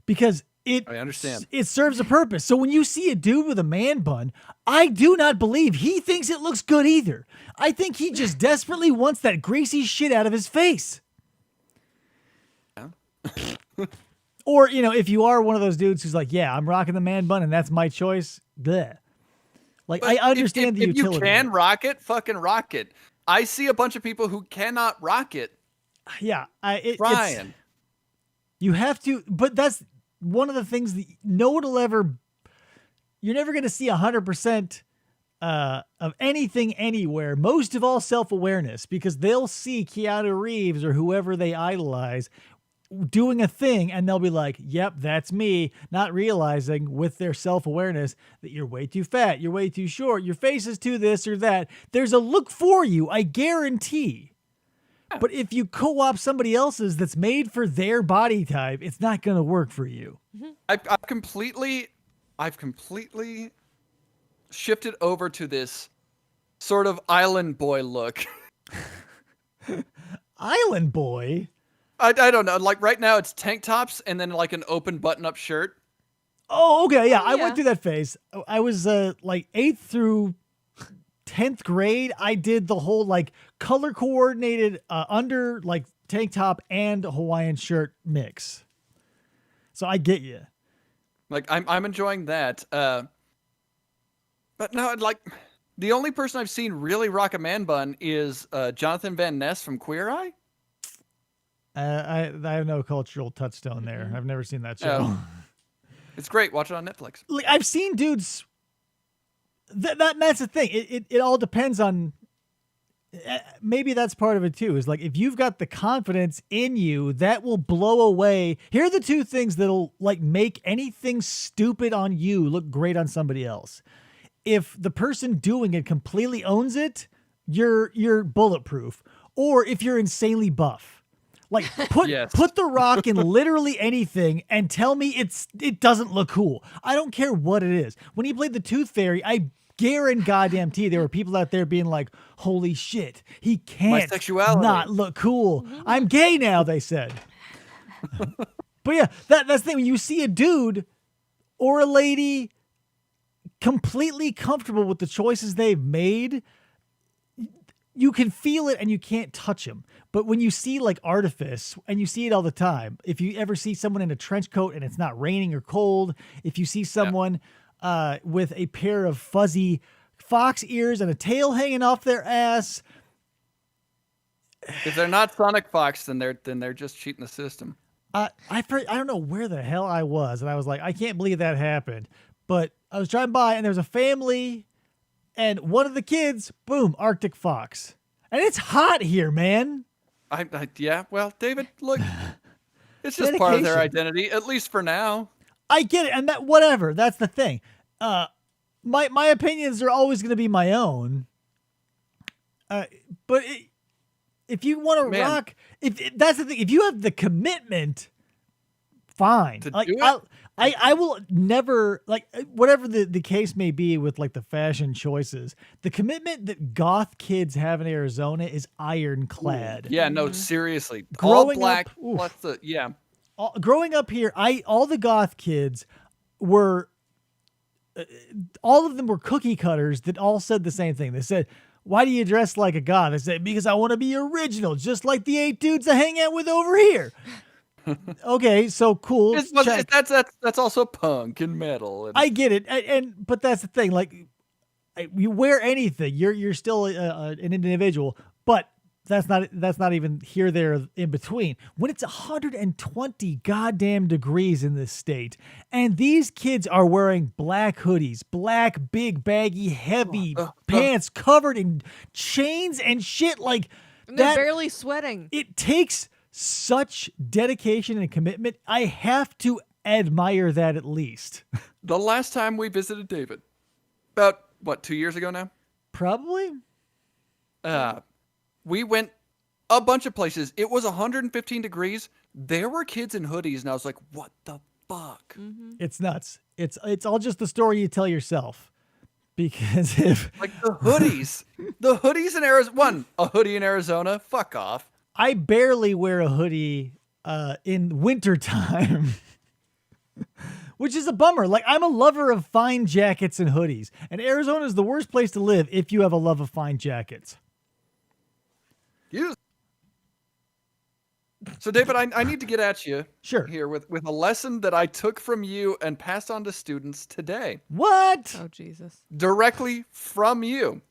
Because I understand. It serves a purpose. So when you see a dude with a man bun, I do not believe he thinks it looks good either. I think he just desperately wants that greasy shit out of his face. Yeah. Or, if you are one of those dudes who's like, yeah, I'm rocking the man bun and that's my choice. Bleh. Like, but I understand the utility. If you can rock it, fucking rock it. I see a bunch of people who cannot rock it. Yeah. Brian. You have to, but one of the things that no one will ever. You're never going to see 100% of anything anywhere. Most of all, self-awareness, because they'll see Keanu Reeves or whoever they idolize doing a thing, and they'll be like, "Yep, that's me," not realizing with their self-awareness that you're way too fat, you're way too short, your face is too this or that. There's a look for you, I guarantee. But if you co-opt somebody else's that's made for their body type, it's not going to work for you. I've completely shifted over to this sort of island boy look. Island boy? I don't know. Like right now, it's tank tops and then like an open button-up shirt. Oh, okay, yeah. I Yeah. went through that phase. I was like 8th through 10th grade. I did the whole like color coordinated under like tank top and Hawaiian shirt mix. So I get you. Like I'm enjoying that. But no, like the only person I've seen really rock a man bun is Jonathan Van Ness from Queer Eye. I have no cultural touchstone there. I've never seen that show. Oh. It's great. Watch it on Netflix. Like I've seen dudes. That's the thing. It all depends on. Maybe that's part of it too. Is like if you've got the confidence in you, that will blow away. Here are the two things that'll like make anything stupid on you look great on somebody else. If the person doing it completely owns it, you're bulletproof. Or if you're insanely buff. Like put The Rock in literally anything and tell me it doesn't look cool. I don't care what it is. When he played the Tooth Fairy, I guarantee there were people out there being like, "Holy shit, he can't not look cool. I'm gay now," they said. But yeah, that's the thing. When you see a dude or a lady completely comfortable with the choices they've made, you can feel it and you can't touch him. But when you see like artifice, and you see it all the time, if you ever see someone in a trench coat and it's not raining or cold, if you see someone with a pair of fuzzy fox ears and a tail hanging off their ass, if they're not Sonic Fox, then they're just cheating the system. I don't know where the hell I was, and I was like, I can't believe that happened. But I was driving by, and there was a family, and one of the kids, boom, Arctic fox, and it's hot here, man. Yeah, well, David, look, it's just part of their identity, at least for now. I get it, and that whatever. That's the thing. My opinions are always going to be my own. But if you want to rock, that's the thing. If you have the commitment, fine. Like I will never like whatever the case may be with like the fashion choices. The commitment that goth kids have in Arizona is ironclad. Yeah, no, seriously. Growing all black up, plus the growing up here, all the goth kids were all of them were cookie cutters that all said the same thing. They said, "Why do you dress like a goth?" I said, "Because I want to be original, just like the 8 dudes I hang out with over here." Okay, so cool. That's also punk and metal. I get it, but that's the thing. Like, you wear anything, you're still an individual. But that's not even here, there, in between. When it's 120 goddamn degrees in this state, and these kids are wearing black hoodies, black big baggy heavy pants covered in chains and shit, like and they're barely sweating. It takes such dedication and commitment. I have to admire that at least. The last time we visited David, about 2 years ago now? Probably. We went a bunch of places. It was 115 degrees. There were kids in hoodies, and I was like, "What the fuck?" Mm-hmm. It's nuts. It's all just the story you tell yourself. Because if like the hoodies in Arizona, a hoodie in Arizona, fuck off. I barely wear a hoodie in wintertime, which is a bummer. Like, I'm a lover of fine jackets and hoodies, and Arizona is the worst place to live if you have a love of fine jackets. So, David, I need to get at you here with a lesson that I took from you and passed on to students today. What? Oh, Jesus. Directly from you.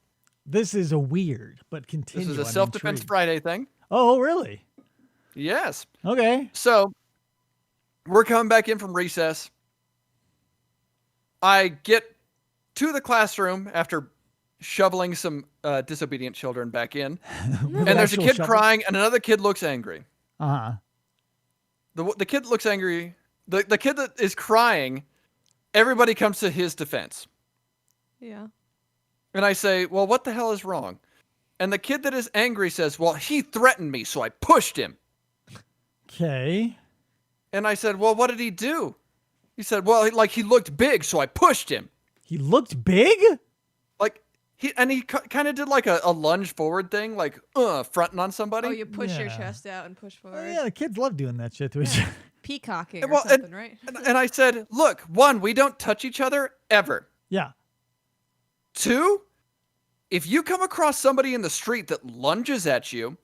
This is a weird, but continue. This is a Self-Defense Friday thing. Oh, really? Yes. Okay. So, We're coming back in from recess. I get to the classroom after shoveling some disobedient children back in. And there's a kid crying and another kid looks angry. Uh-huh. The kid looks angry. The kid that is crying, everybody comes to his defense. Yeah. And I say, well, what the hell is wrong? And the kid that is angry says, well, he threatened me, so I pushed him. Okay. And I said, well, what did he do? He said, well, he looked big, so I pushed him. He looked big? Like, he kind of did like a lunge forward thing, like, fronting on somebody. Oh, you push your Yeah. chest out and push forward. Oh, yeah, the kids love doing that shit to each other. Peacocking or Well, something, right? And I said, look, 1, we don't touch each other ever. Yeah. 2, if you come across somebody in the street that lunges at you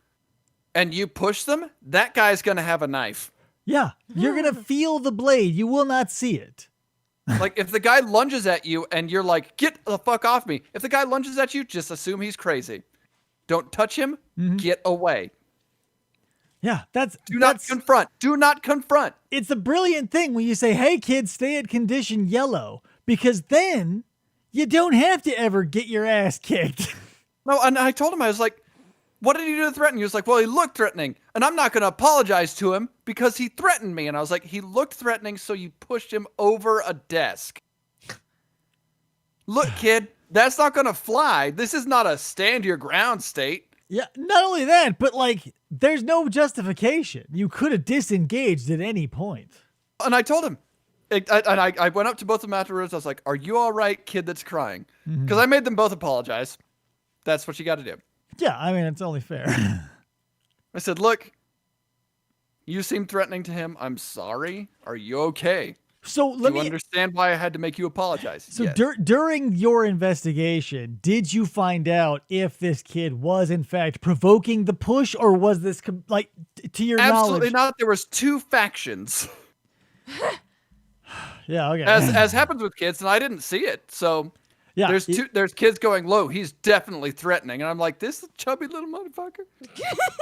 and you push them, that guy's going to have a knife. Yeah. You're going to feel the blade. You will not see it. Like, if the guy lunges at you and you're like, get the fuck off me. If the guy lunges at you, just assume he's crazy. Don't touch him. Get away. Yeah. Do not confront. Do not confront. It's a brilliant thing when you say, hey, kids, stay at condition yellow, because then you don't have to ever get your ass kicked. No, and I told him, I was like, what did he do to threaten you? He was like, well, he looked threatening, and I'm not going to apologize to him because he threatened me. And I was like, he looked threatening, so you pushed him over a desk. Look, kid, that's not going to fly. This is not a stand your ground state. Yeah, not only that, but like, there's no justification. You could have disengaged at any point. And I told him, I went up to both of them afterwards. I was like, are you all right, kid that's crying? Because I made them both apologize. That's what you got to do. Yeah, I mean, it's only fair. I said, look, you seem threatening to him. I'm sorry. Are you okay? So Do you understand why I had to make you apologize? So Yes. during your investigation, did you find out if this kid was in fact provoking the push, or was this to your Absolutely knowledge? not. There was 2 factions, Yeah, okay. as happens with kids, and I didn't see it. So yeah, there's kids going, low, he's definitely threatening. And I'm like, this chubby little motherfucker.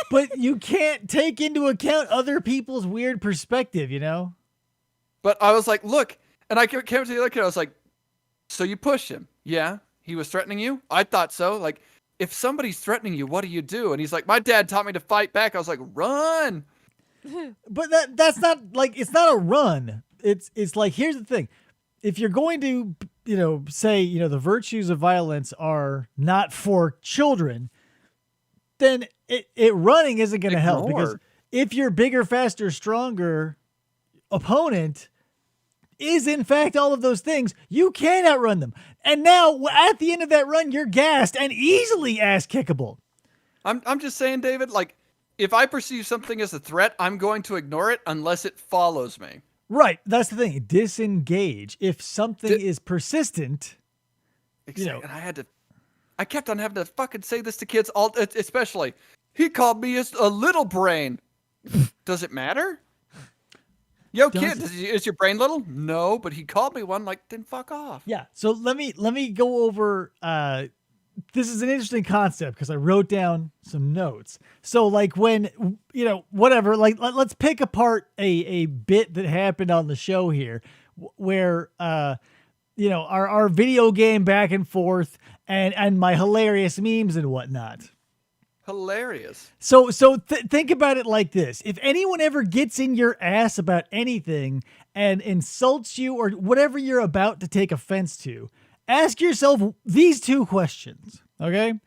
but you can't take into account other people's weird perspective, you know? But I was like, look, and I came to the other kid. I was like, so you pushed him? Yeah. He was threatening you? I thought so. Like, if somebody's threatening you, what do you do? And he's like, my dad taught me to fight back. I was like, run. But that's not like, it's not a run. It's like, here's the thing. If you're going to, say, the virtues of violence are not for children, then it running isn't going to help, because if your bigger, faster, stronger opponent is in fact all of those things, you can outrun them. And now at the end of that run, you're gassed and easily ass kickable. I'm just saying, David, like, if I perceive something as a threat, I'm going to ignore it unless it follows me. Right. That's the thing. Disengage. If something is persistent, Exactly. And I kept on having to fucking say this to kids, especially, he called me a little brain. Does it matter? Yo, kid, is your brain little? No, but he called me one. Like, then fuck off. yeah. So let me go over. This is an interesting concept because I wrote down some notes. So like when whatever, like let's pick apart a bit that happened on the show here, where our video game back and forth and my hilarious memes and whatnot. Hilarious. So think about it like this. If anyone ever gets in your ass about anything and insults you or whatever you're about to take offense to, ask yourself these 2 questions, okay?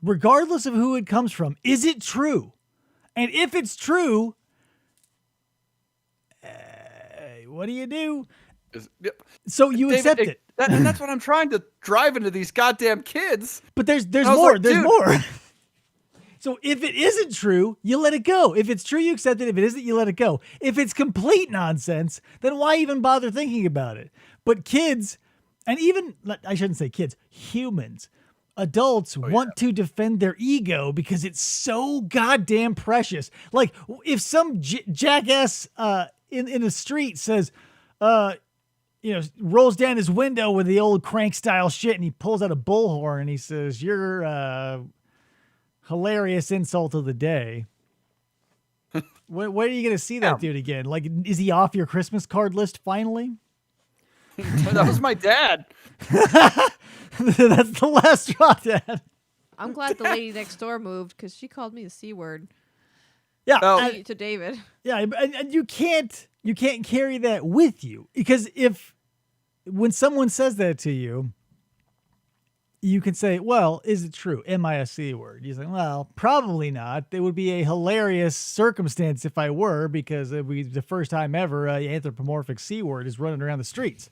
Regardless of who it comes from, is it true? And if it's true, what do you do? Yep. So you David, accept it. And that's what I'm trying to drive into these goddamn kids. But there's was more. like, There's dude. more. So if it isn't true, you let it go. If it's true, you accept it. If it isn't, you let it go. If it's complete nonsense, then why even bother thinking about it? But kids, and even, I shouldn't say kids, humans, adults want to defend their ego because it's so goddamn precious. Like, if some jackass in the street says, rolls down his window with the old crank style shit and he pulls out a bullhorn and he says, you're hilarious insult of the day. When are you going to see that dude again? Like, is he off your Christmas card list finally? That was my dad. That's the last straw, Dad. I'm glad the lady next door moved because she called me the C word Yeah, Oh. to David. yeah, and you can't carry that with you, because when someone says that to you, you can say, well, is it true? Am I a C word? You say, well, probably not. It would be a hilarious circumstance if I were, because it would be the first time ever an anthropomorphic C word is running around the streets.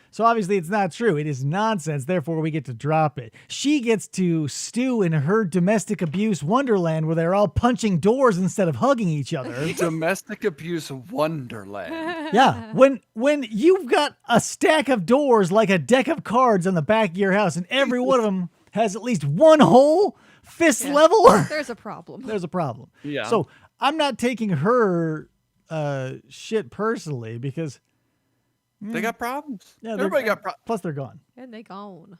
So obviously it's not true. It is nonsense. Therefore, we get to drop it. She gets to stew in her domestic abuse wonderland where they're all punching doors instead of hugging each other. Domestic abuse wonderland. Yeah, when you've got a stack of doors like a deck of cards on the back of your house, and every one of them has at least one hole fist level, There's a problem. there's a problem. Yeah. So I'm not taking her shit personally, because They got problems. yeah, Everybody got problems. Plus they're gone. And they gone.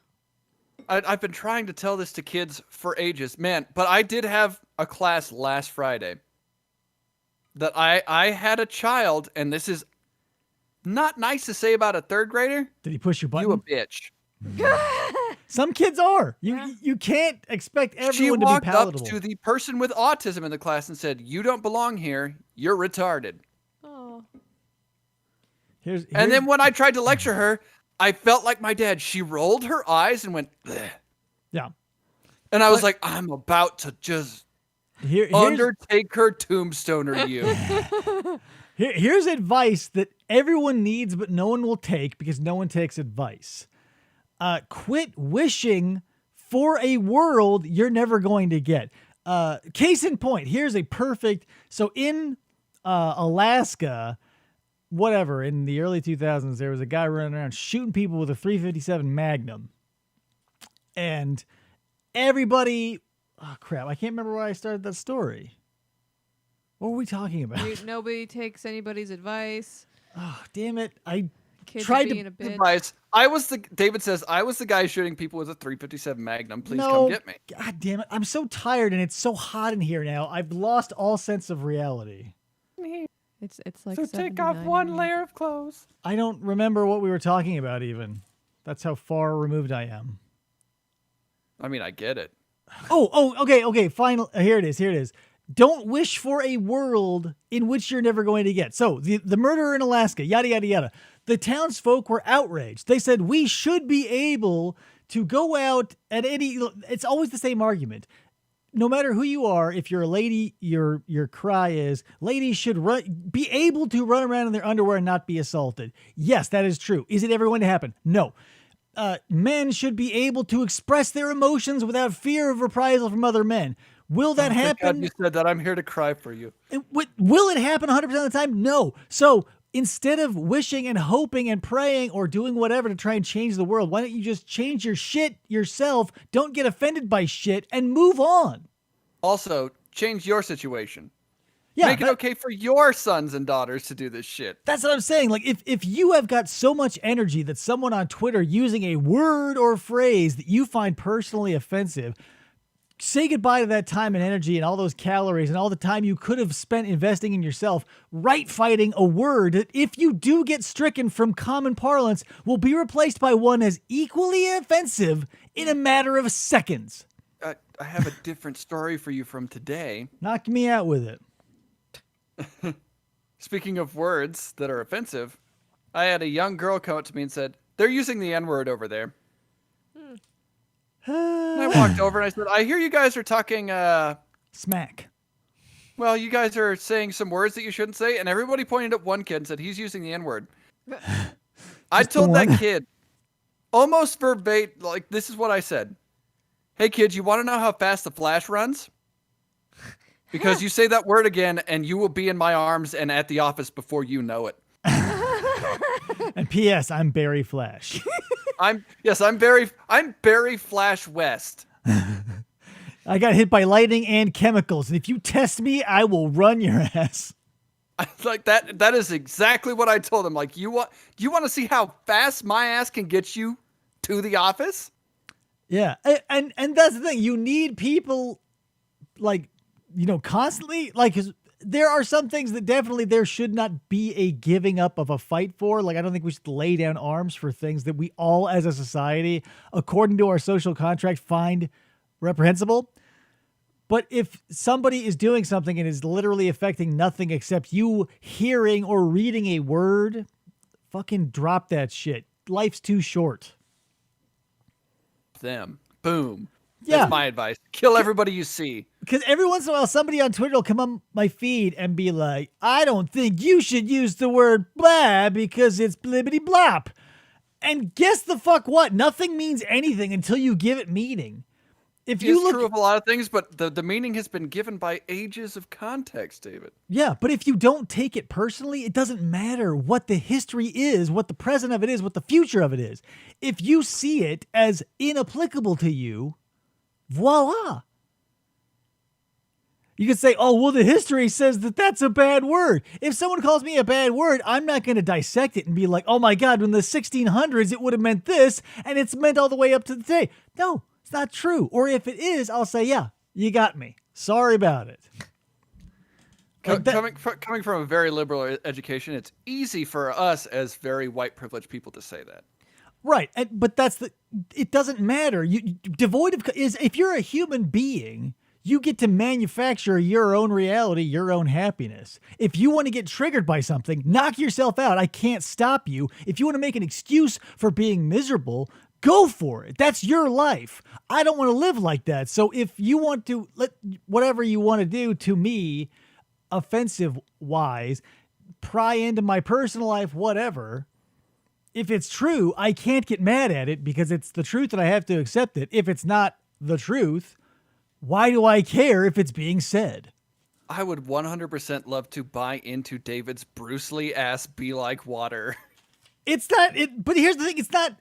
I've been trying to tell this to kids for ages, man. But I did have a class last Friday that I had a child, and this is not nice to say about a third grader. Did he push your You a button? bitch. Some kids are. Yeah. You can't expect She everyone to be walked up palatable. to the person with autism in the class and said, "You don't belong here. You're retarded." Oh. And then when I tried to lecture her, I felt like my dad. She rolled her eyes and went, "Bleh." yeah. And I was like, I'm about to just Here's undertake her tombstoner you. here's advice that everyone needs, but no one will take because no one takes advice. Quit wishing for a world you're never going to get. Case in point, here's a perfect. So in Alaska, whatever, in the early 2000s, there was a guy running around shooting people with a .357 Magnum. And everybody, oh crap, I can't remember why I started that story. What were we talking about? Nobody takes anybody's advice. Oh, damn it. I Kids tried are to being a bitch. Advice. David says, I was the guy shooting people with a .357 Magnum. Please no, come get me. God damn it. I'm so tired and it's so hot in here now. I've lost all sense of reality. It's like So take off 79 one in here. layer of clothes. I don't remember what we were talking about even. That's how far removed I am. I mean, I get it. Okay. Final. Here it is. Don't wish for a world in which you're never going to get. So the murderer in Alaska, yada, yada, yada. The townsfolk were outraged. They said, we should be able to go out at any, it's always the same argument. No matter who you are, if you're a lady, your cry is, ladies should be able to run around in their underwear and not be assaulted. Yes, that is true. Is it ever going to happen? No. Men should be able to express their emotions without fear of reprisal from other men. Will that Thank happen? God you said that. I'm here to cry for you. Will it happen 100% of the time? No. So instead of wishing and hoping and praying or doing whatever to try and change the world, why don't you just change your shit yourself? Don't get offended by shit and move on. Also, change your situation. Yeah, Make it okay for your sons and daughters to do this shit. That's what I'm saying. Like, if you have got so much energy that someone on Twitter using a word or phrase that you find personally offensive, say goodbye to that time and energy and all those calories and all the time you could have spent investing in yourself, right fighting a word that, if you do get stricken from common parlance, will be replaced by one as equally offensive in a matter of seconds. I have a different story for you from today. Knock me out with it. Speaking of words that are offensive, I had a young girl come up to me and said, "They're using the N-word over there." And I walked over and I said, "I hear you guys are talking, Smack. well, you guys are saying some words that you shouldn't say." And everybody pointed at one kid and said, "He's using the N-word." I Just the told that one? kid, almost verbatim, like, this is what I said. "Hey, kids, you want to know how fast the Flash runs? Because you say that word again and you will be in my arms and at the office before you know it." And P.S. I'm Barry Flash. I'm Barry Flash West. I got hit by lightning and chemicals, and if you test me, I will run your ass. Like that is exactly what I told him. Like, do you want to see how fast my ass can get you to the office? Yeah, and that's the thing. You need people, like, constantly, like, 'cause there are some things that definitely there should not be a giving up of a fight for. Like, I don't think we should lay down arms for things that we all as a society, according to our social contract, find reprehensible. But if somebody is doing something and is literally affecting nothing except you hearing or reading a word, fucking drop that shit. Life's too short. Them. Boom. Yeah. That's my advice. Kill everybody you see. Because every once in a while, somebody on Twitter will come on my feed and be like, I don't think you should use the word blah because it's blibbity blop. And guess the fuck what? Nothing means anything until you give it meaning. If you It's look true of a lot of things, but the meaning has been given by ages of context, David. Yeah, but if you don't take it personally, it doesn't matter what the history is, what the present of it is, what the future of it is. If you see it as inapplicable to you, voila. You could say, oh, well, the history says that that's a bad word. If someone calls me a bad word, I'm not going to dissect it and be like, oh my God, in the 1600s, it would have meant this, and it's meant all the way up to today. No, it's not true. Or if it is, I'll say, yeah, you got me. Sorry about it. Coming from a very liberal education, it's easy for us as very white privileged people to say that. Right, but it doesn't matter. Devoid of if you're a human being, you get to manufacture your own reality, your own happiness. If you want to get triggered by something, knock yourself out. I can't stop you. If you want to make an excuse for being miserable, go for it. That's your life. I don't want to live like that. So if you want to let whatever you want to do to me, offensive wise, pry into my personal life, whatever. If it's true, I can't get mad at it because it's the truth and I have to accept it. If it's not the truth, why do I care if it's being said? I would 100% love to buy into David's Bruce Lee ass be like water. It's not, but here's the thing. It's not,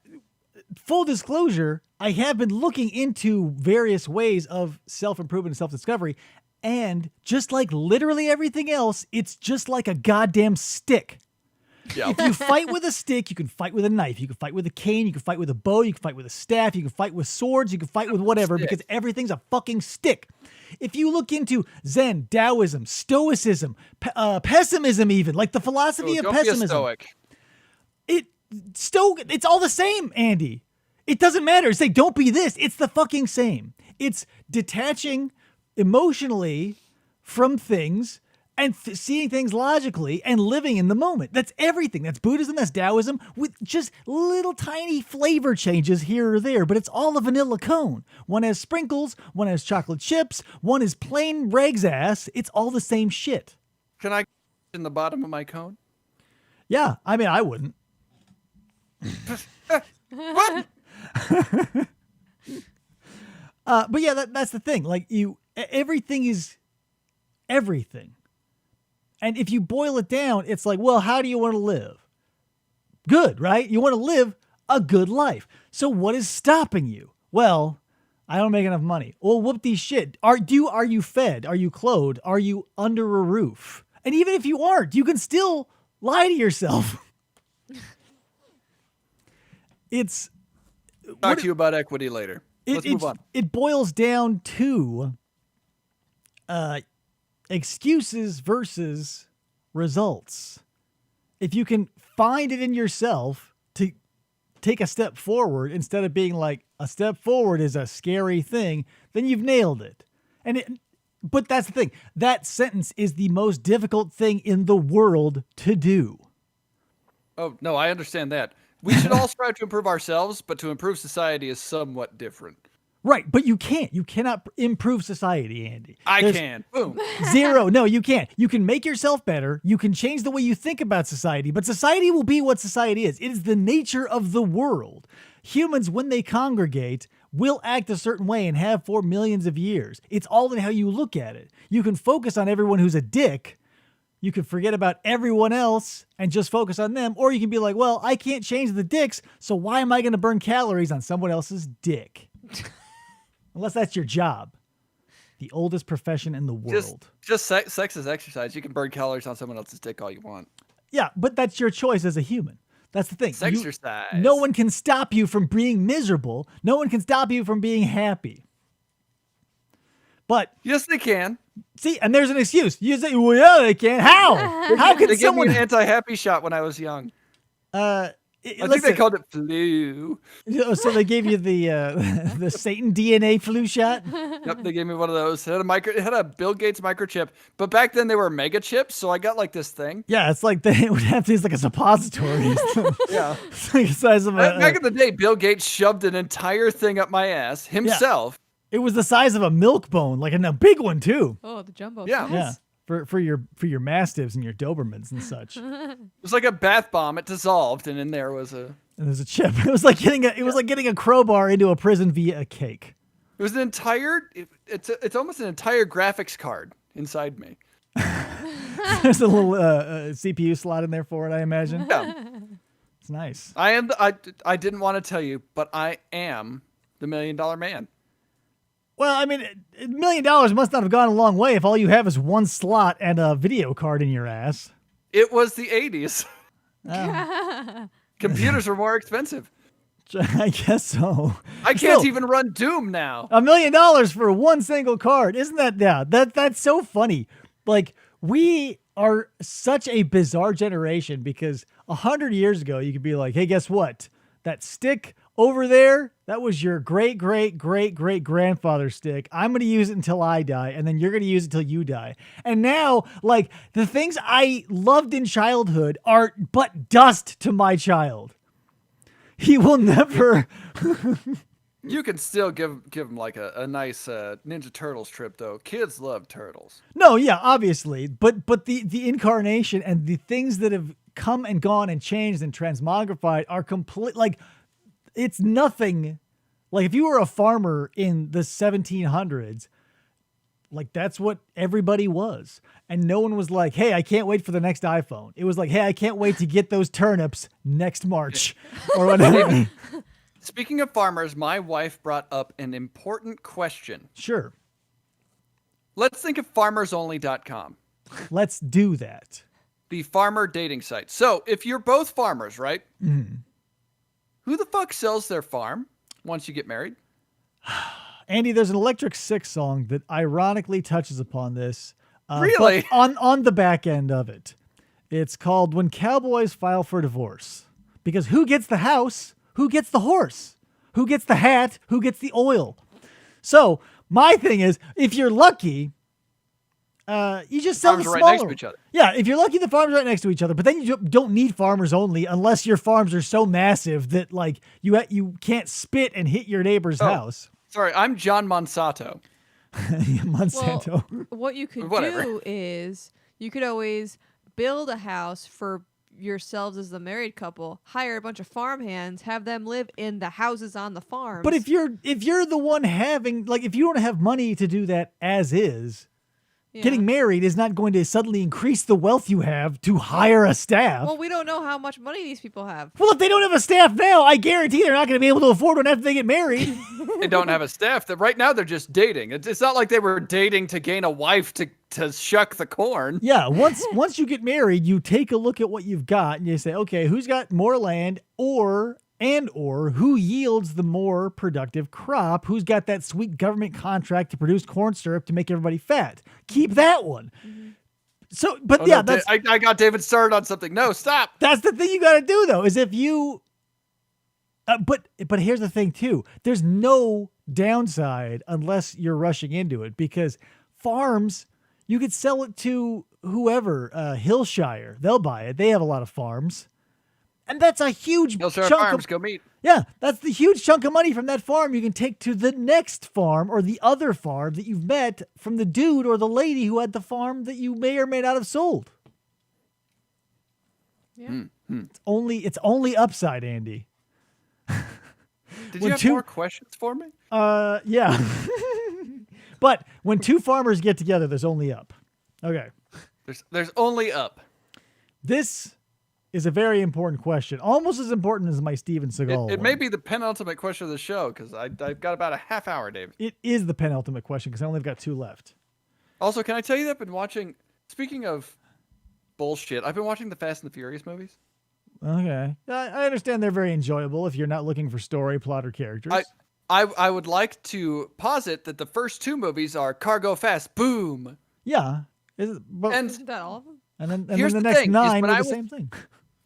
full disclosure, I have been looking into various ways of self-improvement and self-discovery. And just like literally everything else, it's just like a goddamn stick. Yeah. If you fight with a stick, you can fight with a knife. You can fight with a cane. You can fight with a bow. You can fight with a staff. You can fight with swords. You can fight with whatever because everything's a fucking stick. If you look into Zen, Taoism, Stoicism, pessimism even, like the philosophy of don't pessimism. Be a stoic. It's all the same, Andy. It doesn't matter. Say, don't be this. It's the fucking same. It's detaching emotionally from things and seeing things logically and living in the moment. That's everything. That's Buddhism, that's Taoism, with just little tiny flavor changes here or there, but it's all a vanilla cone. One has sprinkles, one has chocolate chips, one is plain Reg's ass. It's all the same shit. Can I in the bottom of my cone? Yeah, I mean, I wouldn't. What? But yeah, that's the thing. Like everything is everything. And if you boil it down, it's like, well, how do you want to live? Good, right? You want to live a good life. So what is stopping you? Well, I don't make enough money. Well, whoop these shit. Are you fed? Are you clothed? Are you under a roof? And even if you aren't, you can still lie to yourself. It's Talk to you about equity later. Let's move on. It boils down to excuses versus results. If you can find it in yourself to take a step forward instead of being like a step forward is a scary thing, then you've nailed it. But that's the thing. That sentence is the most difficult thing in the world to do. Oh, no, I understand that. We should all strive to improve ourselves, but to improve society is somewhat different. Right, but you can't. You cannot improve society, Andy. I can. Boom. Zero. No, you can't. You can make yourself better. You can change the way you think about society, but society will be what society is. It is the nature of the world. Humans, when they congregate, will act a certain way and have for millions of years. It's all in how you look at it. You can focus on everyone who's a dick. You can forget about everyone else and just focus on them. Or you can be like, well, I can't change the dicks, so why am I going to burn calories on someone else's dick? Unless that's your job. The oldest profession in the world. Just sex is exercise. You can burn calories on someone else's dick all you want. Yeah, but that's your choice as a human. That's the thing. Exercise. No one can stop you from being miserable. No one can stop you from being happy. But yes, they can. See, and there's an excuse. You say, well, yeah, they can. How? How They could gave me someone? an anti-happy shot when I was young. I think they Listen, called it flu. so they gave you the the Satan DNA flu shot. Yep, they gave me one of those. It had a Bill Gates microchip, but back then they were mega chips, so I got like this thing. Yeah, it's like they would have these like a suppository. Yeah. It's like the size of Back in the day, Bill Gates shoved an entire thing up my ass himself. it was the size of a milk bone, like a big one too. Oh, the jumbo. Yeah. size. Yeah, for your Mastiffs and your Dobermans and such. And It was like a bath bomb. It dissolved, and in there was there's a chip. It was like getting a crowbar into a prison via a cake. It was an entire. It's almost an entire graphics card inside me. There's a little CPU slot in there for it, I imagine. Yeah. It's nice. I didn't want to tell you, but I am the $1 Million Man. Well, I mean, $1 million must not have gone a long way if all you have is one slot and a video card in your ass. It was the 80s. Oh, Computers were more expensive. I guess so. I can't even run Doom now. $1 million for one single card. Isn't that, yeah, that's so funny. Like, we are such a bizarre generation because 100 years ago, you could be like, hey, guess what? That stick over there, that was your great, great, great, great grandfather's stick. I'm going to use it until I die, and then you're going to use it until you die. And now, like, the things I loved in childhood are but dust to my child. He will never. You can still give him like a nice Ninja Turtles trip, though. Kids love turtles. No, yeah, obviously, but the incarnation and the things that have come and gone and changed and transmogrified are complete. Like, it's nothing. Like, if you were a farmer in the 1700s, like, that's what everybody was, and no one was like, "Hey, I can't wait for the next iPhone." It was like, "Hey, I can't wait to get those turnips next March," or whatever. Speaking of farmers, my wife brought up an important question. Sure, Let's think of farmersonly.com, let's do that. the farmer dating site. So, if you're both farmers, right? Mm-hmm. Who the fuck sells their farm once you get married? Andy, there's an Electric Six song that ironically touches upon this. Really? But on the back end of it. It's called When Cowboys File for Divorce. Because who gets the house? Who gets the horse? Who gets the hat? Who gets the oil? So my thing is, if you're lucky, you just sell the Farms are smaller. right next to each other. Yeah, if you're lucky, the farms are right next to each other. But then you don't need farmers only unless your farms are so massive that like you can't spit and hit your neighbor's house. Sorry, I'm John Monsanto. Monsanto. Well, what you could Whatever. do is you could always build a house for yourselves as the married couple, hire a bunch of farm hands, have them live in the houses on the farms. But if you're the one having, like, if you don't have money to do that as is, Yeah. getting married is not going to suddenly increase the wealth you have to hire a staff. Well, we don't know how much money these people have. Well, if they don't have a staff now, I guarantee they're not going to be able to afford one after they get married. They don't have a staff. That right now they're just dating. It's not like they were dating to gain a wife to shuck the corn. Yeah, once you get married, you take a look at what you've got and you say, okay, who's got more land or who yields the more productive crop? Who's got that sweet government contract to produce corn syrup to make everybody fat? Keep that one. Mm-hmm. So, but Oh, yeah, no, I got David started on something. No, stop. that's the thing you got to do though, is if you, but here's the thing too, there's no downside unless you're rushing into it, because farms, you could sell it to whoever, Hillshire, they'll buy it. They have a lot of farms. And that's a huge Hillshire chunk Farms, of, go meet. yeah, that's the huge chunk of money from that farm you can take to the next farm or the other farm that you've met from the dude or the lady who had the farm that you may or may not have sold. Yeah. It's only upside, Andy. Did When you have two- more questions for me? Yeah. But when two farmers get together, there's only up. Okay. There's only up. This is a very important question. Almost as important as my Steven Seagal It one. may be the penultimate question of the show because I've got about a half hour, David. It is the penultimate question because I only have got 2 left. Also, can I tell you that I've been watching, speaking of bullshit, I've been watching the Fast and the Furious movies. Okay. I understand they're very enjoyable if you're not looking for story, plot, or characters. I would like to posit that the first 2 movies are Cargo Fast, boom. Yeah. And Isn't that all of them? And here's then the the next thing, is 9 when were I the was- same thing.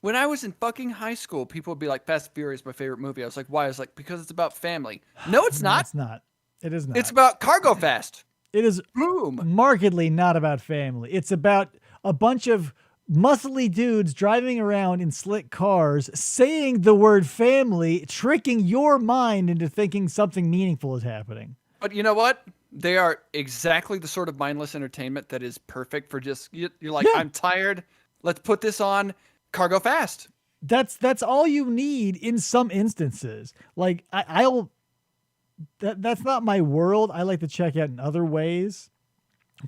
when I was in fucking high school, people would be like, Fast and Furious, my favorite movie. I was like, why? I was like, because it's about family. No, it's No, not. it's not. It is not. It's about Cargo Fast. It is Boom. markedly not about family. It's about a bunch of muscly dudes driving around in slick cars, saying the word family, tricking your mind into thinking something meaningful is happening. But you know what? They are exactly the sort of mindless entertainment that is perfect for just, you're like, Yeah. I'm tired. Let's put this on Cargo Fast. That's all you need in some instances. Like that's not my world. I like to check out in other ways.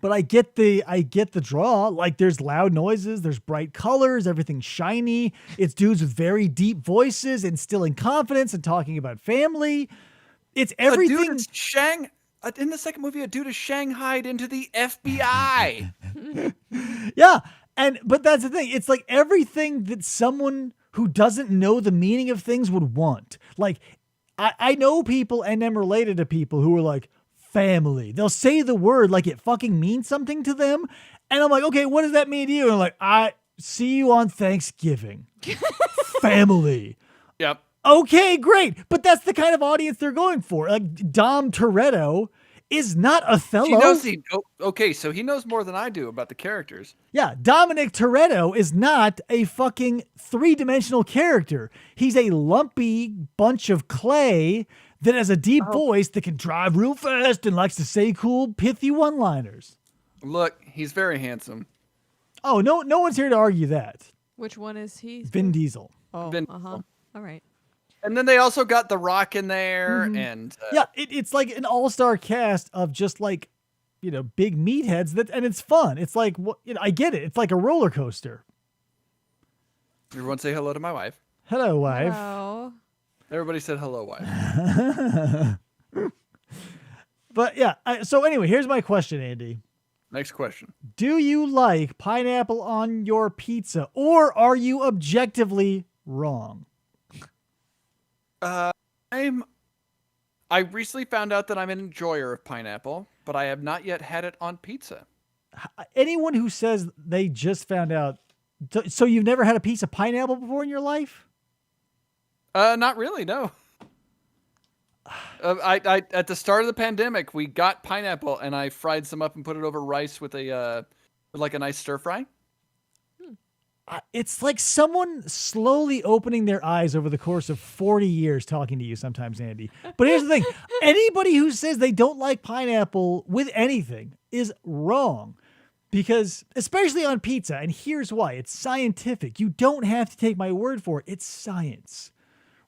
But I get the draw. Like there's loud noises, there's bright colors, everything's shiny. It's dudes with very deep voices, instilling confidence and talking about family. It's everything. A dude is in the second movie, a dude is shanghaied into the FBI. Yeah. But that's the thing. It's like everything that someone who doesn't know the meaning of things would want. Like I know people and am related to people who are like, family. They'll say the word like it fucking means something to them. And I'm like, okay, what does that mean to you? And I'm like, I see you on Thanksgiving. Family. Yep. Okay, great. But that's the kind of audience they're going for. Like Dom Toretto is not Othello. Okay, so he knows more than I do about the characters. Yeah, Dominic Toretto is not a fucking 3-dimensional character. He's a lumpy bunch of clay that has a deep voice that can drive real fast and likes to say cool, pithy one-liners. Look, he's very handsome. Oh, no one's here to argue that. Which one is he? Vin Diesel. Oh, Vin uh-huh. All right. And then they also got The Rock in there, and Yeah, it's like an all-star cast of just like, big meatheads and it's fun. It's like, I get it. It's like a roller coaster. everyone say hello to my wife. Hello, wife. Oh. Everybody said hello, wife. But yeah, so anyway, here's my question, Andy. Next question. Do you like pineapple on your pizza, or are you objectively wrong? I recently found out that I'm an enjoyer of pineapple, but I have not yet had it on pizza. Anyone who says they just found out, so you've never had a piece of pineapple before in your life? Not really, no. I at the start of the pandemic, we got pineapple and I fried some up and put it over rice with a nice stir fry. It's like someone slowly opening their eyes over the course of 40 years talking to you sometimes, Andy. But here's the thing. Anybody who says they don't like pineapple with anything is wrong. Because, especially on pizza, and here's why. It's scientific. You don't have to take my word for it. It's science.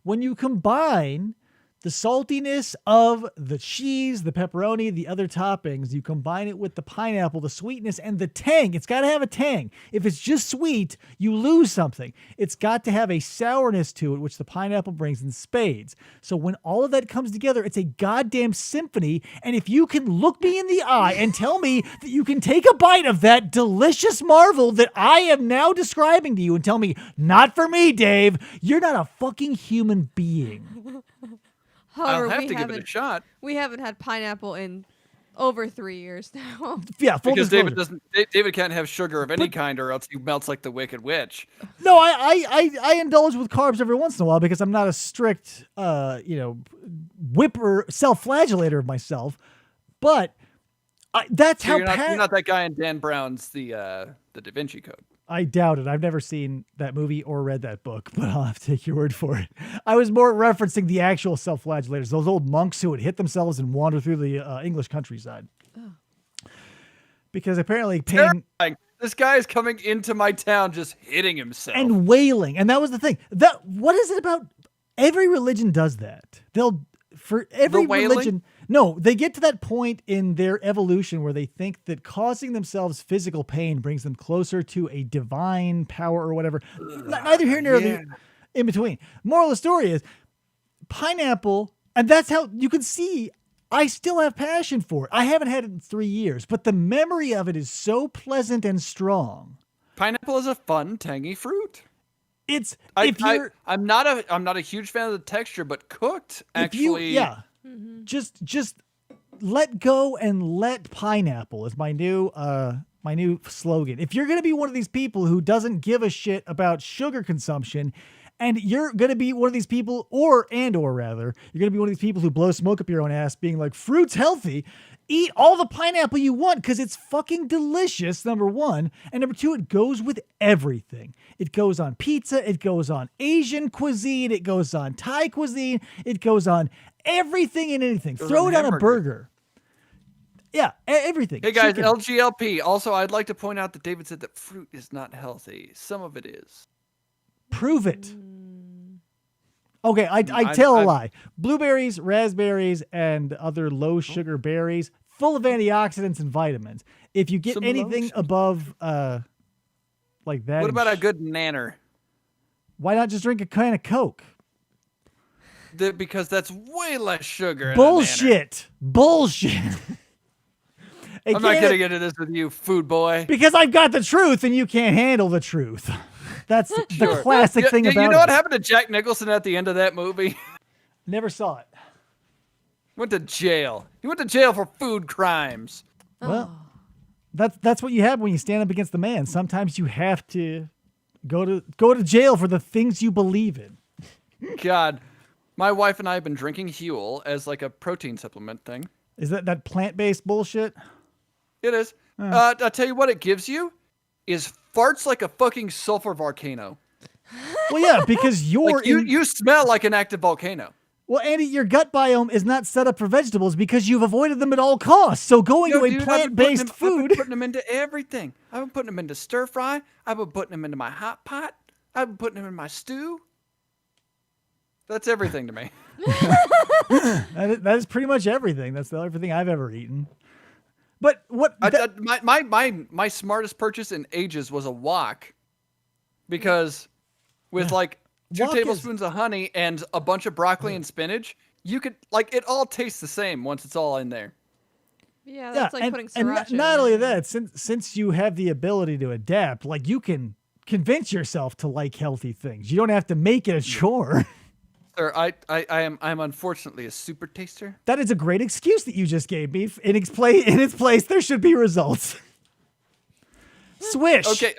When you combine the saltiness of the cheese, the pepperoni, the other toppings, you combine it with the pineapple, the sweetness, and the tang. It's got to have a tang. If it's just sweet, you lose something. It's got to have a sourness to it, which the pineapple brings in spades. So when all of that comes together, it's a goddamn symphony. And if you can look me in the eye and tell me that you can take a bite of that delicious marvel that I am now describing to you and tell me, not for me, Dave, you're not a fucking human being. However, I'll have to give it a shot. We haven't had pineapple in over 3 years now. Yeah, full Because disclosure. David can't have sugar of any kind, or else he melts like the Wicked Witch. No, I indulge with carbs every once in a while because I'm not a strict, whipper, self-flagellator of myself. But that's So how you're not that guy in Dan Brown's the Da Vinci Code. I doubt it. I've never seen that movie or read that book, but I'll have to take your word for it. I was more referencing the actual self-flagellators, those old monks who would hit themselves and wander through the English countryside. Oh. Because apparently pain Terrifying. This guy is coming into my town just hitting himself. and wailing, and that was the thing. What is it about? Every religion does that. For every wailing? religion. No, they get to that point in their evolution where they think that causing themselves physical pain brings them closer to a divine power or whatever. Neither here nor there in between. Moral of the story is pineapple, and that's how you can see I still have passion for it. I haven't had it in 3 years, but the memory of it is so pleasant and strong. Pineapple is a fun, tangy fruit. I'm not a huge fan of the texture, but cooked actually. Just let go and let pineapple is my new slogan. If you're going to be one of these people who doesn't give a shit about sugar consumption, and you're going to be one of these people, or you're going to be one of these people who blow smoke up your own ass being like, fruit's healthy, eat all the pineapple you want because it's fucking delicious, number one. And number two, it goes with everything. It goes on pizza. It goes on Asian cuisine. It goes on Thai cuisine. It goes on everything and anything. Throw it on a burger. Yeah, everything. Hey guys, Chicken. LGLP. Also, I'd like to point out that David said that fruit is not healthy. Some of it is. Prove it. Okay, I tell a lie. Blueberries, raspberries, and other low sugar berries, full of antioxidants and vitamins. If you get anything above like that, What about a good nanner? why not just drink a can of Coke? Because that's way less sugar. in a nanner. Bullshit. I'm not getting into this with you, food boy. Because I've got the truth and you can't handle the truth. That's the classic thing about it. You know what happened to Jack Nicholson at the end of that movie? Never saw it. Went to jail. He went to jail for food crimes. Well, that's what you have when you stand up against the man. Sometimes you have to go to jail for the things you believe in. God, my wife and I have been drinking Huel as like a protein supplement thing. Is that plant-based bullshit? It is. I'll tell you what it gives you is farts like a fucking sulfur volcano. Well, yeah, because you smell like an active volcano. Well, Andy, your gut biome is not set up for vegetables because you've avoided them at all costs. So going to a plant-based food... I've been putting them into everything. I've been putting them into stir fry. I've been putting them into my hot pot. I've been putting them in my stew. That's everything to me. That is pretty much everything. That's everything I've ever eaten. But what... My smartest purchase in ages was a wok. Because with like 2 tablespoons of honey and a bunch of broccoli and spinach, you could, like, it all tastes the same once it's all in there. Yeah, that's like putting sriracha and not only that, since you have the ability to adapt, like, you can convince yourself to like healthy things. You don't have to make it a chore. Sir, I'm unfortunately a super taster. That is a great excuse that you just gave me. In its place, there should be results. Swish. Okay,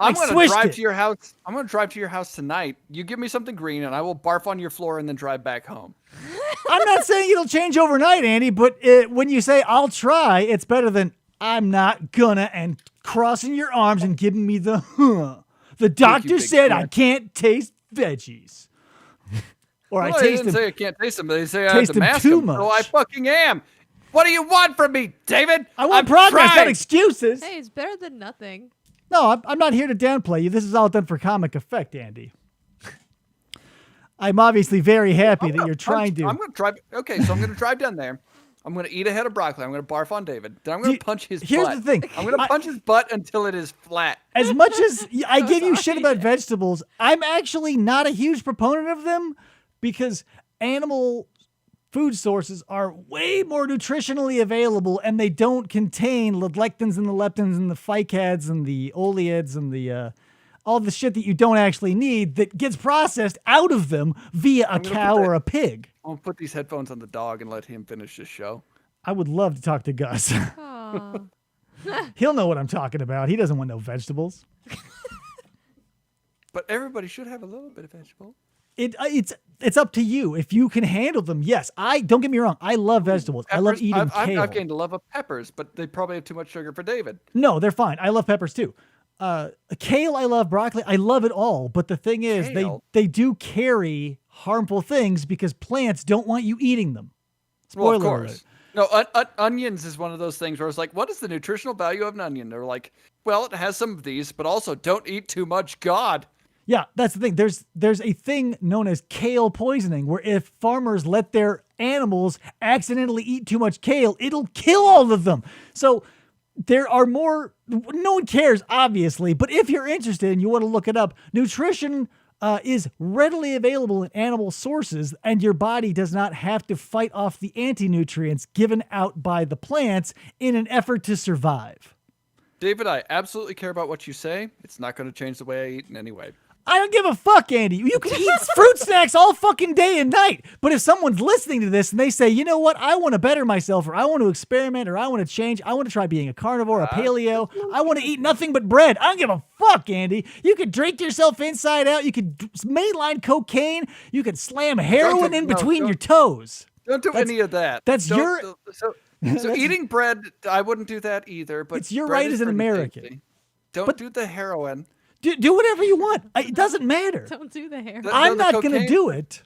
I'm going to drive to your house. I'm going to drive to your house tonight. You give me something green, and I will barf on your floor and then drive back home. I'm not saying it'll change overnight, Andy, but when you say I'll try, it's better than I'm not gonna and crossing your arms and giving me the huh. The doctor said I can't taste veggies. Or well, I taste them. They didn't say I can't taste them. They say I have Taste to them mask too them. much. So I fucking am. What do you want from me, David? I want progress, not excuses. Hey, it's better than nothing. No, I'm not here to downplay you. This is all done for comic effect, Andy. I'm obviously very happy that you're trying to. I'm going to drive. Okay, so I'm going to drive down there. I'm going to eat a head of broccoli. I'm going to barf on David. Then I'm going to punch his butt. Here's the thing. I'm going to punch his butt until it is flat. As much as I give you shit about vegetables, I'm actually not a huge proponent of them because animal food sources are way more nutritionally available and they don't contain the lectins and the leptins and the phycads and the oleads and the all the shit that you don't actually need that gets processed out of them via a cow or a pig. I'll put these headphones on the dog and let him finish this show. I would love to talk to Gus. He'll know what I'm talking about. He doesn't want no vegetables. But everybody should have a little bit of vegetable. It's up to you. If you can handle them, yes. Don't get me wrong. I love vegetables. Peppers, I love eating kale. I've gained a love of peppers, but they probably have too much sugar for David. No, they're fine. I love peppers too. Kale, I love broccoli. I love it all. But the thing is, they do carry harmful things because plants don't want you eating them. Spoiler of course. alert. No, onions is one of those things where it's like, what is the nutritional value of an onion? They're like, well, it has some of these, but also don't eat too much. God. Yeah, that's the thing. There's a thing known as kale poisoning, where if farmers let their animals accidentally eat too much kale, it'll kill all of them. So there are more. No one cares, obviously, but if you're interested and you want to look it up, nutrition is readily available in animal sources, and your body does not have to fight off the anti-nutrients given out by the plants in an effort to survive. David, I absolutely care about what you say. It's not going to change the way I eat in any way. I don't give a fuck, Andy. You can eat fruit snacks all fucking day and night. But if someone's listening to this and they say, you know what, I want to better myself, or I want to experiment, or I want to change, I want to try being a carnivore, a paleo, I want to eat nothing but bread. I don't give a fuck, Andy. You could drink yourself inside out. You could mainline cocaine. You could slam heroin in between your toes. Don't do any of that. So eating bread, I wouldn't do that either. But it's your bread right as an American. Tasty. Don't do the heroin. Do whatever you want. It doesn't matter. Don't do the hair. I'm not going to do it.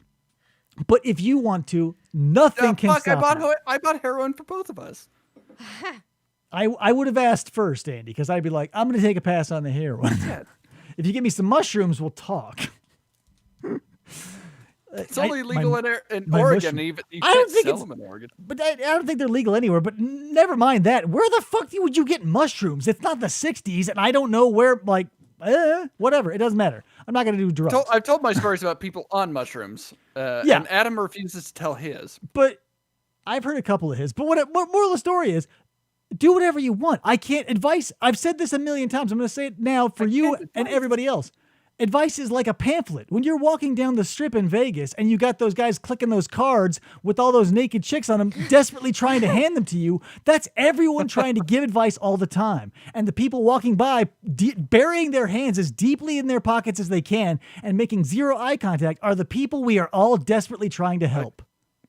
But if you want to, nothing can stop you. I bought heroin for both of us. I would have asked first, Andy, because I'd be like, I'm going to take a pass on the heroin. If you give me some mushrooms, we'll talk. It's only legal in Oregon. Even you can't sell them in Oregon. But I don't think they're legal anywhere. But never mind that. Where the fuck would you get mushrooms? It's not the 60s, and I don't know where, like, whatever. It doesn't matter. I'm not going to do drugs. I've told my stories about people on mushrooms. And Adam refuses to tell his. But I've heard a couple of his. But what moral of the story is, do whatever you want. I can't advice. I've said this a million times. I'm going to say it now for you and everybody else. Advice is like a pamphlet. When you're walking down the strip in Vegas and you got those guys clicking those cards with all those naked chicks on them, desperately trying to hand them to you, that's everyone trying to give advice all the time. And the people walking by, burying their hands as deeply in their pockets as they can and making zero eye contact are the people we are all desperately trying to help.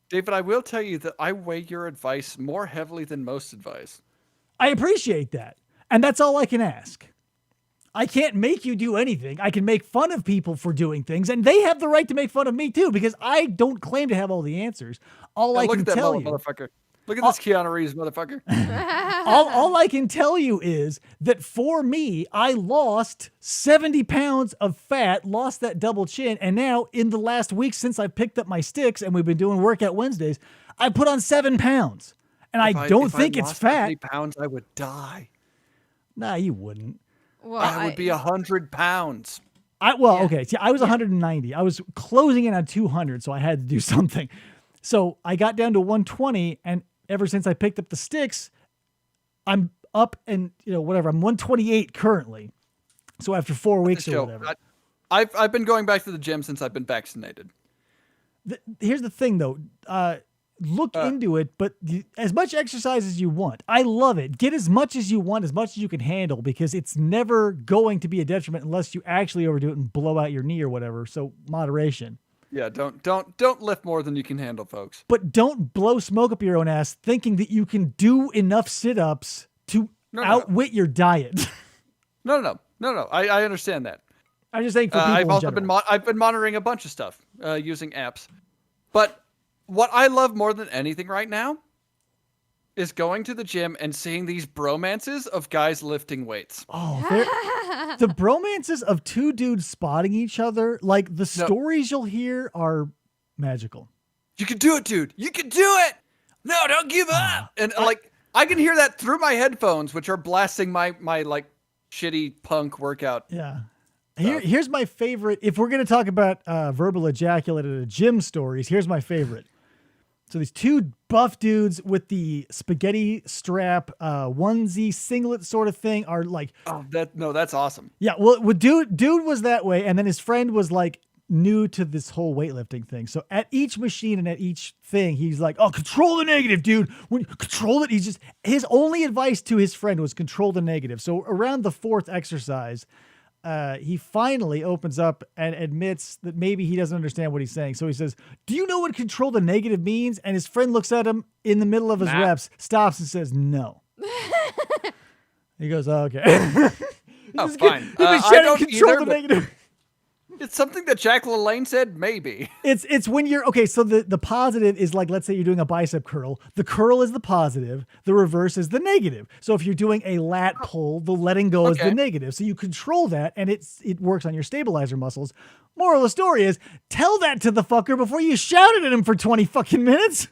David, I will tell you that I weigh your advice more heavily than most advice. I appreciate that. And that's all I can ask. I can't make you do anything. I can make fun of people for doing things, and they have the right to make fun of me too, because I don't claim to have all the answers. All I can tell you, motherfucker. Look at this Keanu Reeves motherfucker. all I can tell you is that for me, I lost 70 pounds of fat, lost that double chin, and now in the last week since I picked up my sticks and we've been doing workout Wednesdays, I put on 7 pounds, and I don't think it's fat. 70 pounds, I would die. Nah, you wouldn't. Well, I would be 100 pounds. Okay. See, I was 190. I was closing in on 200, so I had to do something. So I got down to 120, and ever since I picked up the sticks, I'm up and, whatever. I'm 128 currently. So after 4 weeks or whatever. I've been going back to the gym since I've been vaccinated. Here's the thing, though. Look into it, but as much exercise as you want. I love it. Get as much as you want, as much as you can handle, because it's never going to be a detriment unless you actually overdo it and blow out your knee or whatever. So moderation. Yeah, don't lift more than you can handle, folks. But don't blow smoke up your own ass thinking that you can do enough sit-ups to outwit your diet. No. I understand that. I'm just saying for people I've been monitoring a bunch of stuff using apps, but what I love more than anything right now is going to the gym and seeing these bromances of guys lifting weights. Oh, the bromances of two dudes spotting each other, like the stories you'll hear are magical. You can do it, dude. You can do it. No, don't give up. And I can hear that through my headphones, which are blasting my like shitty punk workout. Yeah. Here's my favorite. If we're going to talk about verbal ejaculate at a gym stories, here's my favorite. So these two buff dudes with the spaghetti strap onesie singlet sort of thing are like... that's awesome. Yeah, well, dude was that way, and then his friend was like new to this whole weightlifting thing. So at each machine and at each thing, he's like, "Oh, control the negative, dude. When you control it." His only advice to his friend was control the negative. So around the fourth exercise, he finally opens up and admits that maybe he doesn't understand what he's saying. So he says, "Do you know what control the negative means?" And his friend looks at him in the middle of his reps, stops and says, "No." He goes, "Oh, okay." Fine. I don't control the negative. It's something that Jack LaLanne said, maybe. It's when you're, okay, so the positive is like, let's say you're doing a bicep curl. The curl is the positive. The reverse is the negative. So if you're doing a lat pull, the letting go is the negative. So you control that, and it works on your stabilizer muscles. Moral of the story is, tell that to the fucker before you shout it at him for 20 fucking minutes.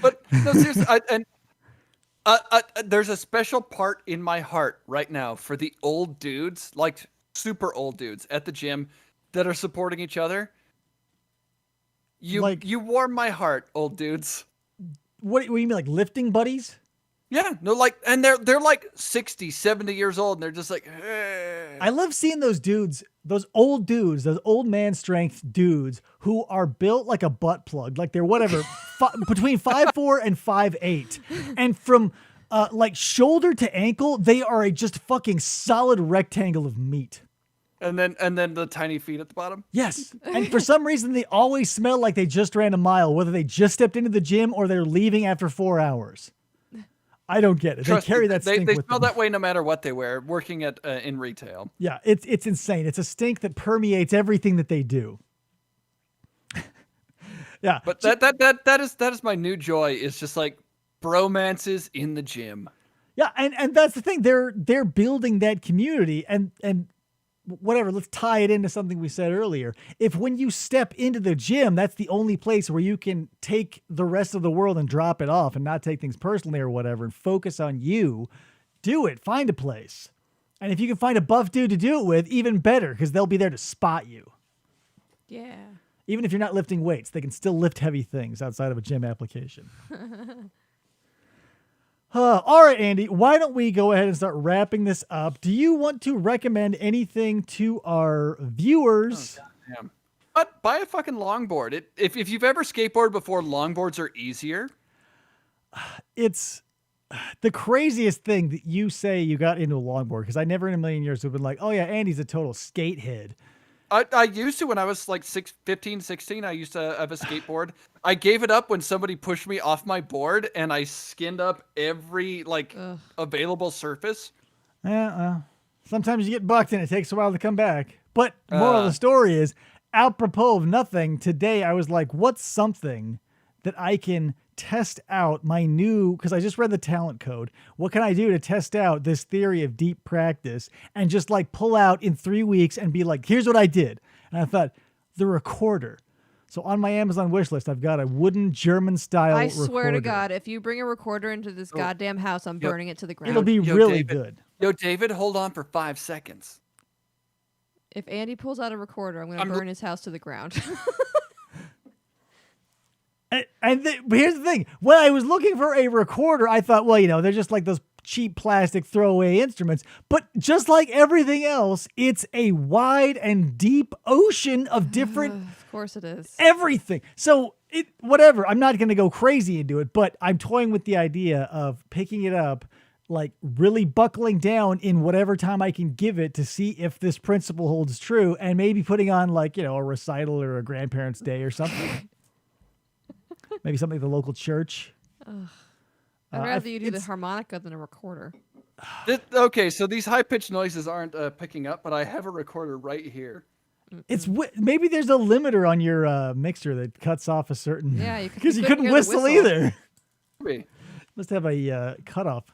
But, no, seriously, there's a special part in my heart right now for the old dudes, like super old dudes at the gym that are supporting each other. You warm my heart, old dudes. What do you mean, like lifting buddies? Yeah, no, like, and they're like 60, 70 years old, and they're just like, hey. I love seeing those dudes, those old man strength dudes who are built like a butt plug, like they're whatever, between 5'4" and 5'8", and from like shoulder to ankle, they are a just fucking solid rectangle of meat. And then the tiny feet at the bottom. Yes, and for some reason, they always smell like they just ran a mile, whether they just stepped into the gym or they're leaving after 4 hours. I don't get it. Trust they carry me, that they stink with smell them. that way no matter what they wear. Working at in retail. Yeah, it's insane. It's a stink that permeates everything that they do. Yeah, But that is my new joy. Is just like bromances in the gym. yeah, and that's the thing. They're building that community, and whatever. Let's tie it into something we said earlier. If when you step into the gym, that's the only place where you can take the rest of the world and drop it off, and not take things personally or whatever, and focus on you. Do it. Find a place, and if you can find a buff dude to do it with, even better, because they'll be there to spot you. Yeah. Even if you're not lifting weights, they can still lift heavy things outside of a gym application. All right, Andy, why don't we go ahead and start wrapping this up? Do you want to recommend anything to our viewers? Oh, damn. But buy a fucking longboard. If you've ever skateboarded before, longboards are easier. It's the craziest thing that you say you got into a longboard, because I never in a million years would have been like, oh yeah, Andy's a total skate head. I used to when I was like 15, 16. I used to have a skateboard. I gave it up when somebody pushed me off my board, and I skinned up every available surface. Sometimes you get bucked and it takes a while to come back. But moral of the story is, apropos of nothing, today I was like, what's something that I can test out my new, because I just read the talent code. What can I do to test out this theory of deep practice and just like pull out in 3 weeks and be like, here's what I did. And I thought, the recorder. So on my Amazon wish list, I've got a wooden German style I recorder. swear to God, if you bring a recorder into this goddamn house, I'm burning it to the ground. It'll be Yo, really David. good. Yo, David, hold on for 5 seconds. If Andy pulls out a recorder, I'm going to burn his house to the ground. But here's the thing. When I was looking for a recorder, I thought, well, they're just like those cheap plastic throwaway instruments. But just like everything else, it's a wide and deep ocean of different... Of course it is. Everything. So, whatever. I'm not going to go crazy into it, but I'm toying with the idea of picking it up, like really buckling down in whatever time I can give it to see if this principle holds true, and maybe putting on like, a recital or a grandparents' day or something. Maybe something at the local church. I'd rather you do the harmonica than a recorder. Okay, so these high-pitched noises aren't picking up, but I have a recorder right here. Maybe there's a limiter on your mixer that cuts off a certain... Yeah, because you couldn't hear the whistle either. Maybe. Must have a cutoff.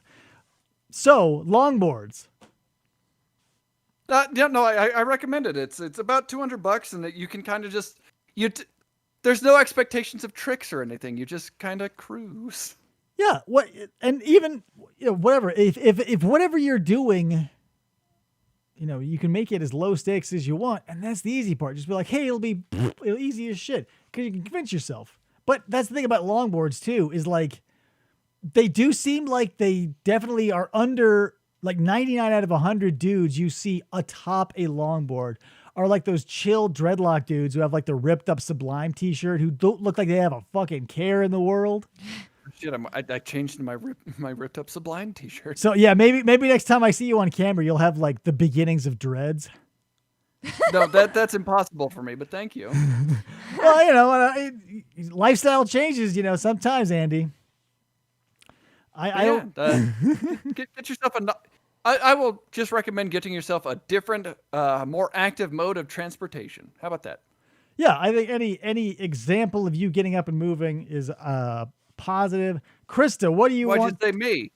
So, longboards. I recommend it. It's about $200, and you can kind of just there's no expectations of tricks or anything. You just kind of cruise. Yeah. What? And even whatever. If whatever you're doing, you can make it as low stakes as you want, and that's the easy part. Just be like, hey, it'll be easy as shit, because you can convince yourself. But that's the thing about longboards too, is like they do seem like they definitely are under, like 99 out of 100 dudes you see atop a longboard are like those chill dreadlock dudes who have like the ripped up Sublime t-shirt, who don't look like they have a fucking care in the world. Shit, I changed my ripped up Sublime t-shirt. So yeah, maybe next time I see you on camera, you'll have like the beginnings of dreads. No, that's impossible for me, but thank you. Well, lifestyle changes, sometimes, Andy. Get yourself I will just recommend getting yourself a different, more active mode of transportation. How about that? Yeah, I think any example of you getting up and moving is positive. Krista, what do you want? Why'd you say me?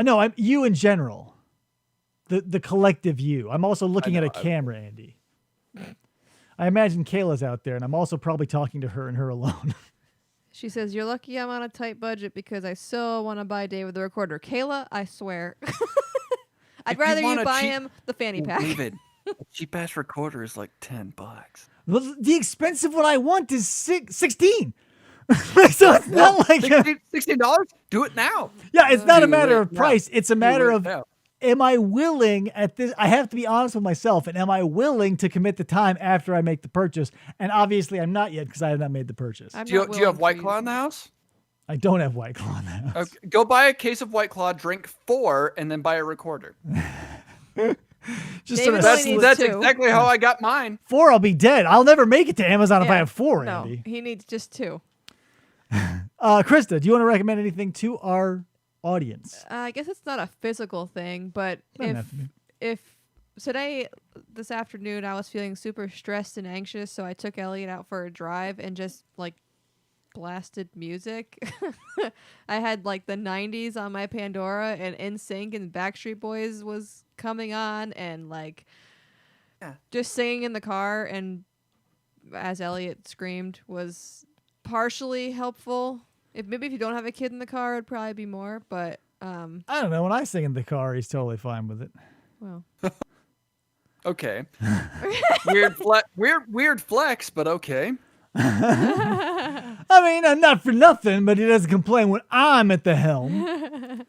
No, I'm you in general. The collective you. I'm also looking at a camera, Andy. I imagine Kayla's out there, and I'm also probably talking to her and her alone. She says, you're lucky I'm on a tight budget because I so want to buy David the recorder. Kayla, I swear. I'd rather you buy him the fanny pack. David, a cheap-ass recorder is like $10. Well, the expensive one I want is 16. So it's not like $16? Do it now. yeah, it's not a Do matter it of now. price. It's a matter Do it of now. am I willing at this? I have to be honest with myself, and am I willing to commit the time after I make the purchase? And obviously, I'm not yet because I have not made the purchase. I'm Do you not have willing White for Claw you in the house? I don't have White Claw in the house. Okay, go buy a case of White Claw, drink 4, and then buy a recorder. Just David sort of only needs That's 2. exactly how I got mine. 4, I'll be dead. I'll never make it to Amazon if I Yeah. have 4, No, Andy. he needs just 2. Krista, do you want to recommend anything to our audience? I guess it's not a physical thing, but Doesn't have to be. if today, this afternoon, I was feeling super stressed and anxious, so I took Elliot out for a drive and just like blasted music. I had like the 90s on my Pandora, and NSYNC and Backstreet Boys was coming on, and like just singing in the car and as Elliot screamed was partially helpful. If you don't have a kid in the car, it'd probably be more, but I don't know. When I sing in the car, he's totally fine with it. well. Okay. Weird flex, but okay. I mean, not for nothing, but he doesn't complain when I'm at the helm.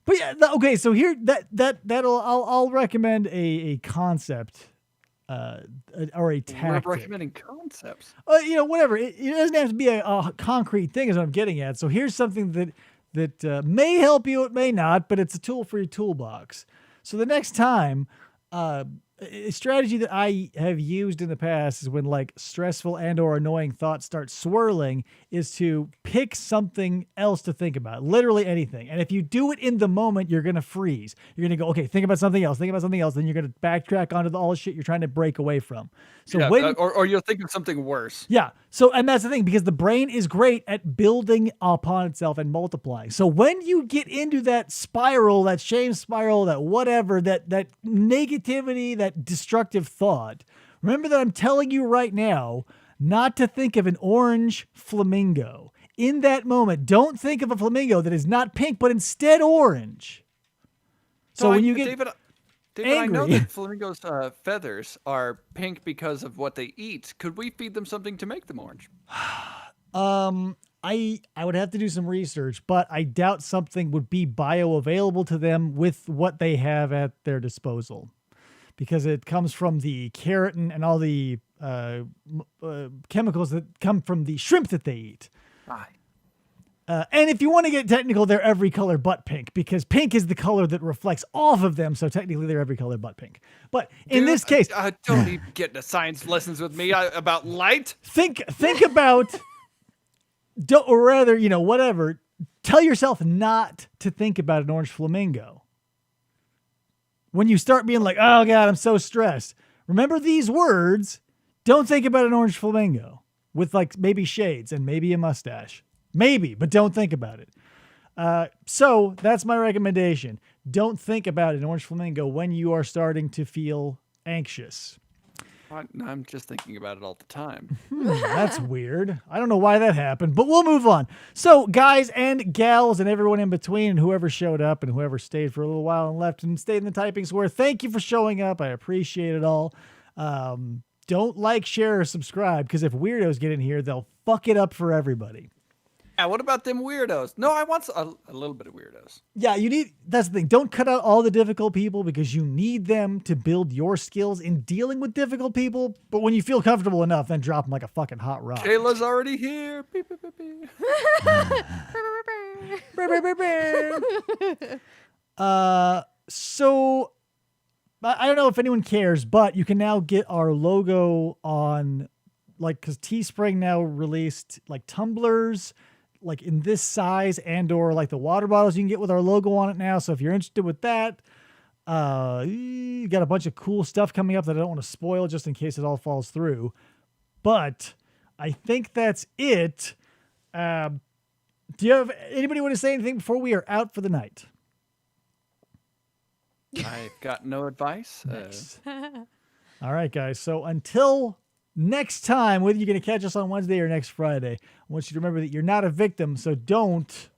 But yeah, okay. So here, I'll recommend a concept, or a We're tactic. recommending concepts. Whatever. It doesn't have to be a concrete thing, is what I'm getting at. So here's something that may help you, it may not, but it's a tool for your toolbox. So the next time, a strategy that I have used in the past is when like stressful and or annoying thoughts start swirling is to pick something else to think about, literally anything. And if you do it in the moment, you're going to freeze. You're going to go, okay, think about something else, then you're going to backtrack onto all the shit you're trying to break away from. So or you'll think of something worse. yeah. So, and that's the thing, because the brain is great at building upon itself and multiplying. So when you get into that spiral, that shame spiral, that whatever, that negativity, that destructive thought, remember that I'm telling you right now not to think of an orange flamingo. In that moment, don't think of a flamingo that is not pink, but instead orange. So when you get David, I know angry. that flamingos' feathers are pink because of what they eat. Could we feed them something to make them orange? I would have to do some research, but I doubt something would be bioavailable to them with what they have at their disposal, because it comes from the keratin and all the chemicals that come from the shrimp that they eat. Aye. And if you want to get technical, they're every color but pink, because pink is the color that reflects off of them. So technically they're every color but pink. But in this case, don't even get into science lessons with me about light. think about, or rather, whatever, tell yourself not to think about an orange flamingo. When you start being like, oh God, I'm so stressed, remember these words. Don't think about an orange flamingo with like maybe shades and maybe a mustache. Maybe, but don't think about it. So that's my recommendation. Don't think about an orange flamingo when you are starting to feel anxious. I'm just thinking about it all the time. That's weird. I don't know why that happened, but we'll move on. So guys and gals and everyone in between and whoever showed up and whoever stayed for a little while and left and stayed in the typing square, thank you for showing up. I appreciate it all. Don't like, share, or subscribe, because if weirdos get in here, they'll fuck it up for everybody. Yeah, what about them weirdos? No, I want a little bit of weirdos. Yeah, that's the thing. Don't cut out all the difficult people, because you need them to build your skills in dealing with difficult people. But when you feel comfortable enough, then drop them like a fucking hot rock. Kayla's already here. Beep, beep, beep, beep. So I don't know if anyone cares, but you can now get our logo on, like, because Teespring now released like tumblers, like in this size, and or like the water bottles you can get with our logo on it now. So if you're interested with that, you got a bunch of cool stuff coming up that I don't want to spoil just in case it all falls through. But I think that's it. Do you have anybody want to say anything before we are out for the night? I've got no advice. Nice. All right, guys. So until next time, whether you're going to catch us on Wednesday or next Friday, I want you to remember that you're not a victim, so don't